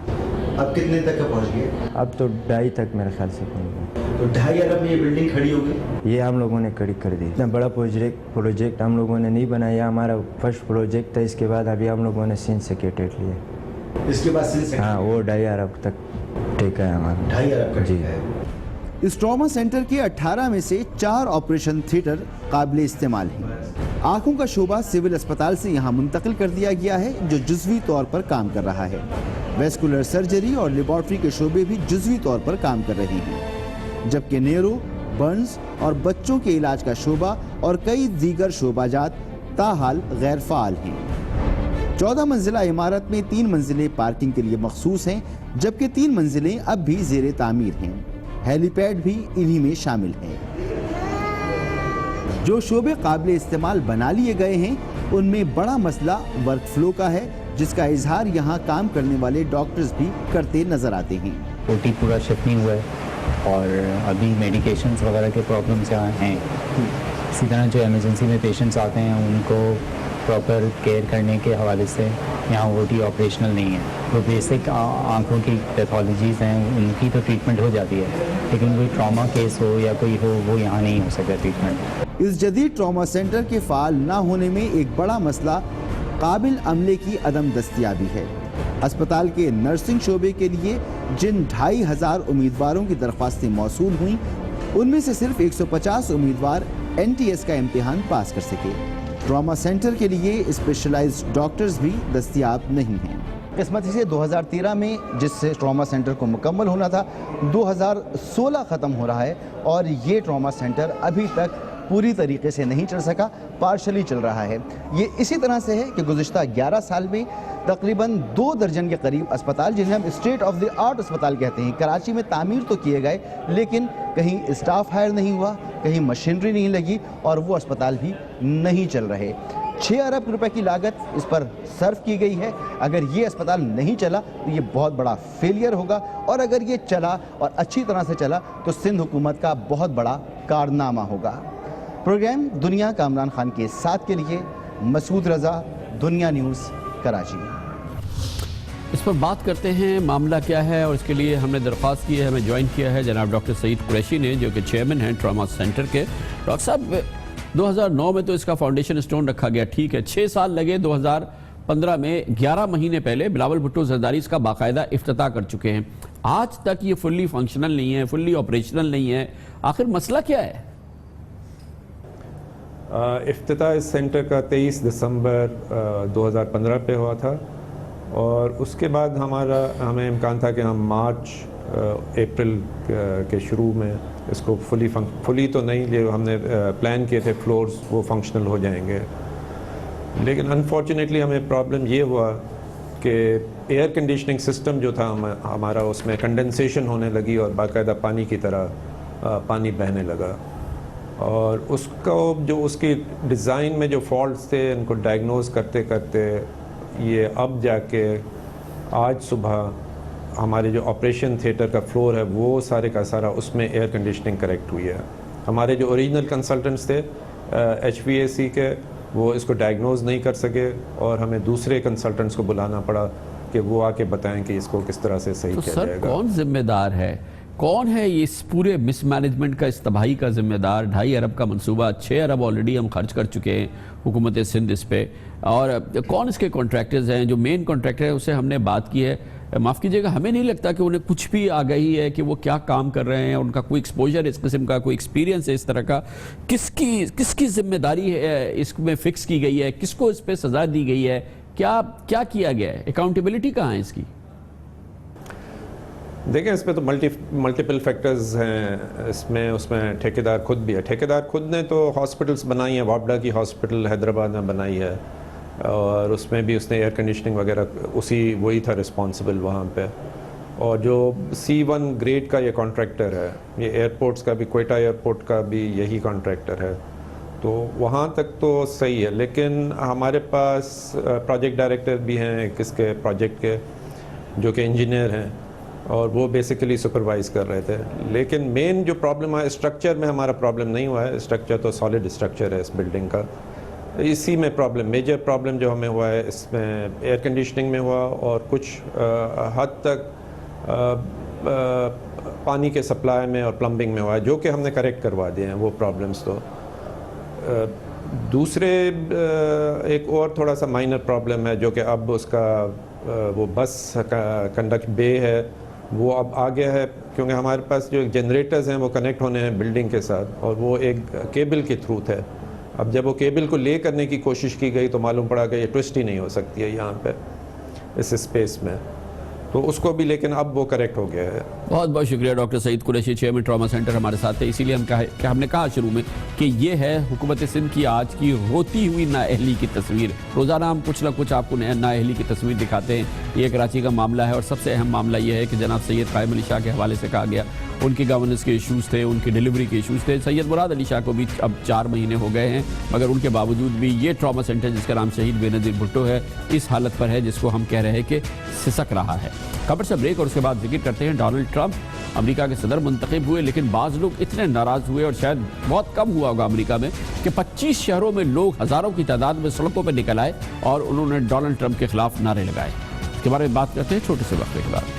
[SPEAKER 2] अब कितने तक का पहुँच गए?
[SPEAKER 3] अब तो 2.5 तक मेरे ख्याल से पहुँच गया।
[SPEAKER 2] तो 2.5 अरब में ये बिल्डिंग खड़ी हो गई?
[SPEAKER 3] ये हम लोगों ने खड़ी कर दी। इतना बड़ा प्रोजेक्ट हम लोगों ने नहीं बनाया, हमारा फर्स्ट प्रोजेक्ट था। इसके बाद अभी हम लोगों ने सिंध सेक्रेटरीट लिया।
[SPEAKER 2] इसके बाद सिंध सेक्रेटरीट?
[SPEAKER 3] हाँ, वो 2.5 अरब तक ठेका है हमारा।
[SPEAKER 2] 2.5 अरब का
[SPEAKER 3] जी
[SPEAKER 2] है। इस ट्रॉमा सेंटर के 18 में से 4 ऑपरेशन थिएटर काबिल इस्तेमाल हैं। आंखों का शोबा सिविल अस्पताल से यहाँ मुंतकिल कर दिया गया है, जो जुज़वी तौर पर काम कर रहा है। वेस्कुलर सर्जरी और लेबॉर्ट्री के शोबे भी जुज़वी तौर पर काम कर रहे हैं, जबकि नेरो, बर्न्स और बच्चों के इलाज का शोबा और कई दीगर शोबाजात ताहाल गैर फ़ाल हैं। 14 मंजिला इमारत में 3 मंजिलें पार्किंग के लिए मखसूस हैं, जबकि 3 मंजिलें अब भी ज़ेरे तामीर हैं। हेलीपैड भी इन्हीं में शामिल हैं। जो शोबे काबिल इस्तेमाल बना लिए गए हैं, उनमें बड़ा मसला वर्क फ्लो का है, जिसका इजहार यहाँ काम करने वाले डॉक्टर्स भी करते नजर आते हैं।
[SPEAKER 4] ओटी पूरा शिफ्ट नहीं हुआ है और अभी मेडिकेशंस वगैरह के प्रॉब्लम्स यहाँ हैं। इसी तरह जो इमरजेंसी में पेशेंट्स आते हैं उनको प्रॉपर केयर करने के हवाले से यहाँ ओटी ऑपरेशनल नहीं है। तो बेसिक आंखों की पैथोलॉजीज़ हैं उनकी तो ट्रीटमेंट हो जाती है, लेकिन कोई ट्रॉमा केस हो या कोई हो वो यहाँ नहीं हो सकता ट्रीटमेंट।
[SPEAKER 2] इस जदीद ट्रॉमा सेंटर के फाल ना होने में एक बड़ा मसला काबिल अमले की अदम दस्तयाबी है। अस्पताल के नर्सिंग शोबे के लिए जिन 2500 उम्मीदवारों की दरख्वास्तें मौसूल हुई, उनमें से सिर्फ 150 उम्मीदवार NTS का इम्तिहान पास कर सके। ट्रॉमा सेंटर के लिए स्पेशलाइज्ड डॉक्टर्स भी दस्तयाब नहीं हैं। किस्मती से 2013 में जिससे ट्रॉमा सेंटर को मुकम्मल होना था, 2016 ख़त्म हो रहा है और ये ट्रॉमा सेंटर अभी तक पूरी तरीके से नहीं चल सका, पार्शली चल रहा है। ये इसी तरह से है कि गुज़िश्ता 11 साल में तकरीबन 2 दर्जन के करीब अस्पताल, जिन्हें हम स्टेट ऑफ द आर्ट अस्पताल कहते हैं, कराची में तामीर तो किए गए, लेकिन कहीं स्टाफ हायर नहीं हुआ, कहीं मशीनरी नहीं लगी और वो अस्पताल भी नहीं चल रहे। 6 अरब रुपए की लागत इस पर सर्व की गई है। अगर ये अस्पताल नहीं चला तो ये बहुत बड़ा फेलियर होगा, और अगर ये चला और अच्छी तरह से चला तो सिंध हुकूमत का बहुत बड़ा कारनामा होगा। प्रोग्राम दुनिया कामरान खान के साथ के लिए मसूद रजा, दुनिया न्यूज़, कराची।
[SPEAKER 7] इस पर बात करते हैं मामला क्या है, और इसके लिए हमने दरख्वास्त की है, हमें ज्वाइन किया है जनाब डॉक्टर सईद कुरैशी ने, जो कि चेयरमैन हैं ट्रॉमा सेंटर के। डॉक्टर साहब, 2009 में तो इसका फाउंडेशन स्टोन रखा गया, ठीक है, 6 साल लगे, 2015 में 11 महीने पहले बिलावल भुट्टो जरदारी इसका बाकायदा इफ्तिताह कर चुके हैं। आज तक ये फुल्ली फंक्शनल नहीं है, फुल्ली ऑपरेशनल नहीं है, आखिर मसला क्या है?
[SPEAKER 5] इफ्तिताह इस सेंटर का 23 दिसंबर 2015 पे हुआ था, और उसके बाद हमें इम्कान था कि हम मार्च अप्रैल के शुरू में इसको फुली तो नहीं, ये हमने प्लान किए थे फ्लोर्स वो फंक्शनल हो जाएंगे, लेकिन अनफॉर्चुनेटली हमें प्रॉब्लम ये हुआ कि एयर कंडीशनिंग सिस्टम जो था हमारा, उसमें कंडेंसेशन होने लगी और बाकायदा पानी की तरह पानी बहने लगा, और उसको जो उसकी डिज़ाइन में जो फॉल्ट्स थे उनको डायग्नोज करते करते ये अब जाके आज सुबह हमारे जो ऑपरेशन थिएटर का फ्लोर है वो सारे का सारा उसमें एयर कंडीशनिंग करेक्ट हुई है। हमारे जो ओरिजिनल कंसल्टेंट्स थे HVAC के, वो इसको डायग्नोज नहीं कर सके और हमें दूसरे कंसल्टेंट्स को बुलाना पड़ा कि वो आके बताएं कि इसको किस तरह से सही किया जाएगा।
[SPEAKER 7] कौन जिम्मेदार है, कौन है ये इस पूरे मिसमैनेजमेंट का, इस तबाही का जिम्मेदार? 2.5 अरब का मंसूबा, 6 अरब ऑलरेडी हम खर्च कर चुके हैं हुकूमत सिंध इस पे, और कौन इसके कॉन्ट्रैक्टर्स हैं? जो मेन कॉन्ट्रैक्टर है उससे हमने बात की है, माफ़ कीजिएगा, हमें नहीं लगता कि उन्हें कुछ भी आगाही है कि वो क्या काम कर रहे हैं, उनका कोई एक्सपोजर इस किस्म का, कोई एक्सपीरियंस है इस तरह का। किसकी जिम्मेदारी है इसमें फिक्स की गई है, किसको इस पर सज़ा दी गई है, क्या किया गया है, अकाउंटेबिलिटी कहाँ है इसकी?
[SPEAKER 5] देखें, इसमें तो मल्टीपल फैक्टर्स हैं इसमें, उसमें ठेकेदार खुद भी है। ठेकेदार खुद ने तो हॉस्पिटल्स बनाई हैं, वापडा की हॉस्पिटल हैदराबाद में बनाई है, और उसमें भी उसने एयर कंडीशनिंग वगैरह वही था रिस्पॉन्सिबल वहाँ पे। और जो C1 ग्रेड का ये कॉन्ट्रैक्टर है, ये एयरपोर्ट्स का भी, क्वेटा एयरपोर्ट का भी यही कॉन्ट्रैक्टर है, तो वहाँ तक तो सही है। लेकिन हमारे पास प्रोजेक्ट डायरेक्टर भी हैं किसके प्रोजेक्ट के, जो कि इंजीनियर हैं, और वो बेसिकली सुपरवाइज़ कर रहे थे। लेकिन मेन जो प्रॉब्लम है स्ट्रक्चर में, हमारा प्रॉब्लम नहीं हुआ है, स्ट्रक्चर तो सॉलिड स्ट्रक्चर है इस बिल्डिंग का। इसी में प्रॉब्लम, मेजर प्रॉब्लम जो हमें हुआ है इसमें एयर कंडीशनिंग में हुआ, और कुछ हद तक पानी के सप्लाई में और प्लम्बिंग में हुआ है, जो कि हमने करेक्ट करवा दिए हैं वो प्रॉब्लम्स। तो दूसरे एक और थोड़ा सा माइनर प्रॉब्लम है, जो कि अब उसका वो बस कंडक्ट बे है वो अब आ गया है, क्योंकि हमारे पास जो जनरेटर्स हैं वो कनेक्ट होने हैं बिल्डिंग के साथ, और वो एक केबल के थ्रू थे। अब जब वो केबल को ले करने की कोशिश की गई तो मालूम पड़ा कि ये ट्विस्ट ही नहीं हो सकती है यहाँ पे इस स्पेस में। तो उसको भी, लेकिन अब वो करेक्ट हो गया है।
[SPEAKER 7] बहुत बहुत शुक्रिया doctor Saeed Qureshi, chairman trauma centre हमारे साथ थे। इसीलिए हमने कहा शुरू में कि ये है हुकूमत सिंध की आज की रोती हुई नाअहली की तस्वीर। रोज़ाना हम कुछ ना कुछ आपको नाअहली की तस्वीर दिखाते हैं। ये कराची का मामला है और सबसे अहम मामला ये है कि जनाब सैयद कायम अली शाह के हवाले से कहा गया उनकी गवर्नेंस के इशूज़ थे, उनकी डिलीवरी के इशूज़ थे। सैयद मुराद अली शाह को भी अब 4 महीने हो गए हैं, मगर उनके बावजूद भी ये ट्रॉमा सेंटर जिसका नाम शहीद बेनज़ीर भुट्टो है इस हालत पर है जिसको हम कह रहे हैं कि सिसक रहा है। खबर से ब्रेक और उसके बाद जिक्र करते हैं डोनाल्ड ट्रंप अमेरिका के सदर मुंतखब हुए, लेकिन बाज़ लोग इतने नाराज़ हुए और शायद बहुत कम हुआ होगा अमेरिका में कि 25 शहरों में लोग हज़ारों की तादाद में सड़कों पर निकल आए और उन्होंने डोनाल्ड ट्रंप के खिलाफ नारे लगाए। इसके बारे में बात करते हैं छोटे से वक्फे के बाद।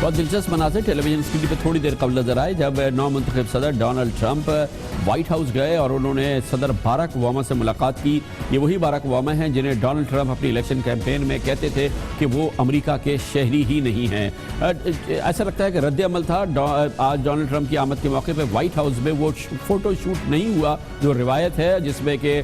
[SPEAKER 7] बहुत दिलचस्प मनाज़िर टेलीविजन स्क्रीन पर थोड़ी देर कबल नजर आए जब नौमुंतखब सदर डोनाल्ड ट्रंप व्हाइट हाउस गए और उन्होंने सदर बाराक ओबामा से मुलाकात की। ये वही बाराक ओबामा हैं जिन्हें डोनाल्ड ट्रंप अपनी इलेक्शन कैंपेन में कहते थे कि वो अमेरिका के शहरी ही नहीं हैं। ऐसा लगता है कि रद्द अमल था। आज डोनाल्ड ट्रंप की आमद के मौके पर व्हाइट हाउस में वो फ़ोटो शूट नहीं हुआ जो रिवायत है, जिसमें कि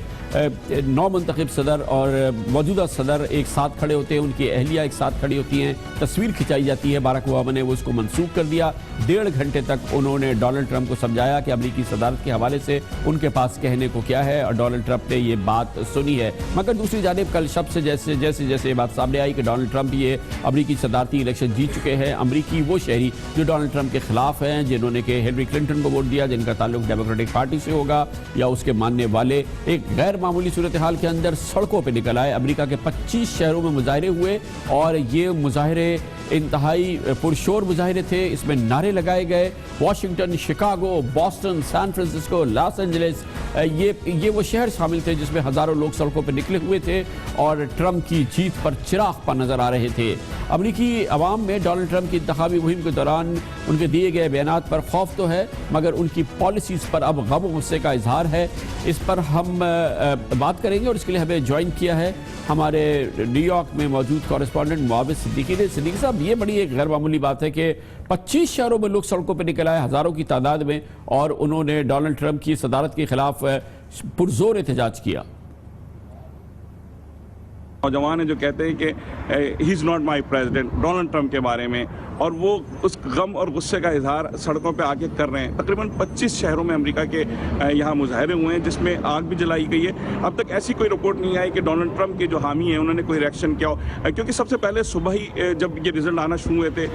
[SPEAKER 7] नौमुंतखब सदर और मौजूदा सदर एक साथ खड़े होते हैं, उनकी अहलिया एक साथ खड़ी होती हैं, तस्वीर खिंचाई जाती है। बाराक ओबामा ने वो उसको मनसूख कर दिया। 1.5 घंटे तक उन्होंने डोनाल्ड ट्रंप को समझाया कि अमेरिकी सदारत के हवाले से उनके पास कहने को क्या है और डोनाल्ड ट्रंप ने ये बात सुनी है। मगर दूसरी जानिब कल शब से जैसे ये बात सामने आई कि डोनाल्ड ट्रंप ये अमेरिकी सदारती इलेक्शन जीत चुके हैं। अमेरिकी वो शहरी जो डोनाल्ड ट्रंप के खिलाफ हैं, जिन्होंने कि हिलरी क्लिंटन को वोट दिया, जिनका ताल्लुक डेमोक्रेटिक पार्टी से होगा या उसके मानने वाले, एक गैर मामूली सूरत हाल के अंदर सड़कों पर निकल आए। अमेरिका के 25 शहरों में मुजाहरे हुए और ये मुजाहरे इंतहाई पुरशोर मुजाहरे थे। इसमें नारे लगाए गए। Washington, Chicago, Boston, San Francisco, Los Angeles, ये वो शहर शामिल थे जिसमें हज़ारों लोग सड़कों पर निकले हुए थे और ट्रंप की जीत पर चिराग पर नजर आ रहे थे। अमेरिकी अवाम में डोनाल्ड ट्रंप की इंतखाबी मुहिम के दौरान उनके दिए गए बयानात पर खौफ तो है, मगर उनकी पॉलिसीज़ पर अब गम गुस्से का इजहार है। इस पर हम बात करेंगे और इसके लिए हमें ज्वाइन किया है हमारे न्यूयॉर्क में मौजूद कॉरेस्पॉन्डेंट मुआविज सिद्दीकी ने। सिद्दीकी साहब, ये बड़ी एक गैर मामूली बात है कि 25 शहरों में लोग सड़कों पर निकल आए हज़ारों की तादाद में और उन्होंने डोनाल्ड ट्रंप की सदारत के खिलाफ पुरजोर एहतजाज किया।
[SPEAKER 6] नौजवान है जो कहते हैं कि he is not my president Donald Trump के बारे में, और वो उस गम और गुस्से का इजहार सड़कों पे आके कर रहे हैं। तकरीबन 25 शहरों में अमेरिका के यहाँ मुजाहरे हुए हैं जिसमें आग भी जलाई गई है। अब तक ऐसी कोई रिपोर्ट नहीं आई कि डोनाल्ड ट्रंप के जो हामी हैं उन्होंने कोई रिएक्शन किया हो, क्योंकि सबसे पहले सुबह ही जब ये रिजल्ट आना शुरू हुए थे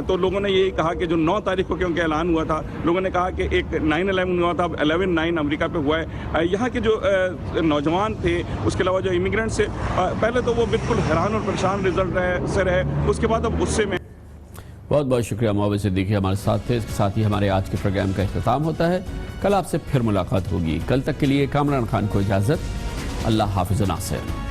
[SPEAKER 6] तो लोगों ने यही कहा कि जो 9 तारीख को क्योंकि ऐलान हुआ था, लोगों ने कहा कि एक 9/11 हुआ था, अब 11/9 अमेरिका पे हुआ है। यहाँ के जो नौजवान थे, उसके अलावा जो इमिग्रेंट्स थे, पहले तो वो बिल्कुल हैरान और परेशान रिजल्ट से रहे, उसके बाद अब गुस्से में।
[SPEAKER 7] बहुत बहुत शुक्रिया मुआविज सिद्दीकी हमारे साथ थे। इसके साथ ही हमारे आज के प्रोग्राम का इख्तिताम होता है। कल आपसे फिर मुलाकात होगी। कल तक के लिए कामरान खान को इजाज़त। अल्लाह हाफिज़ नासिर।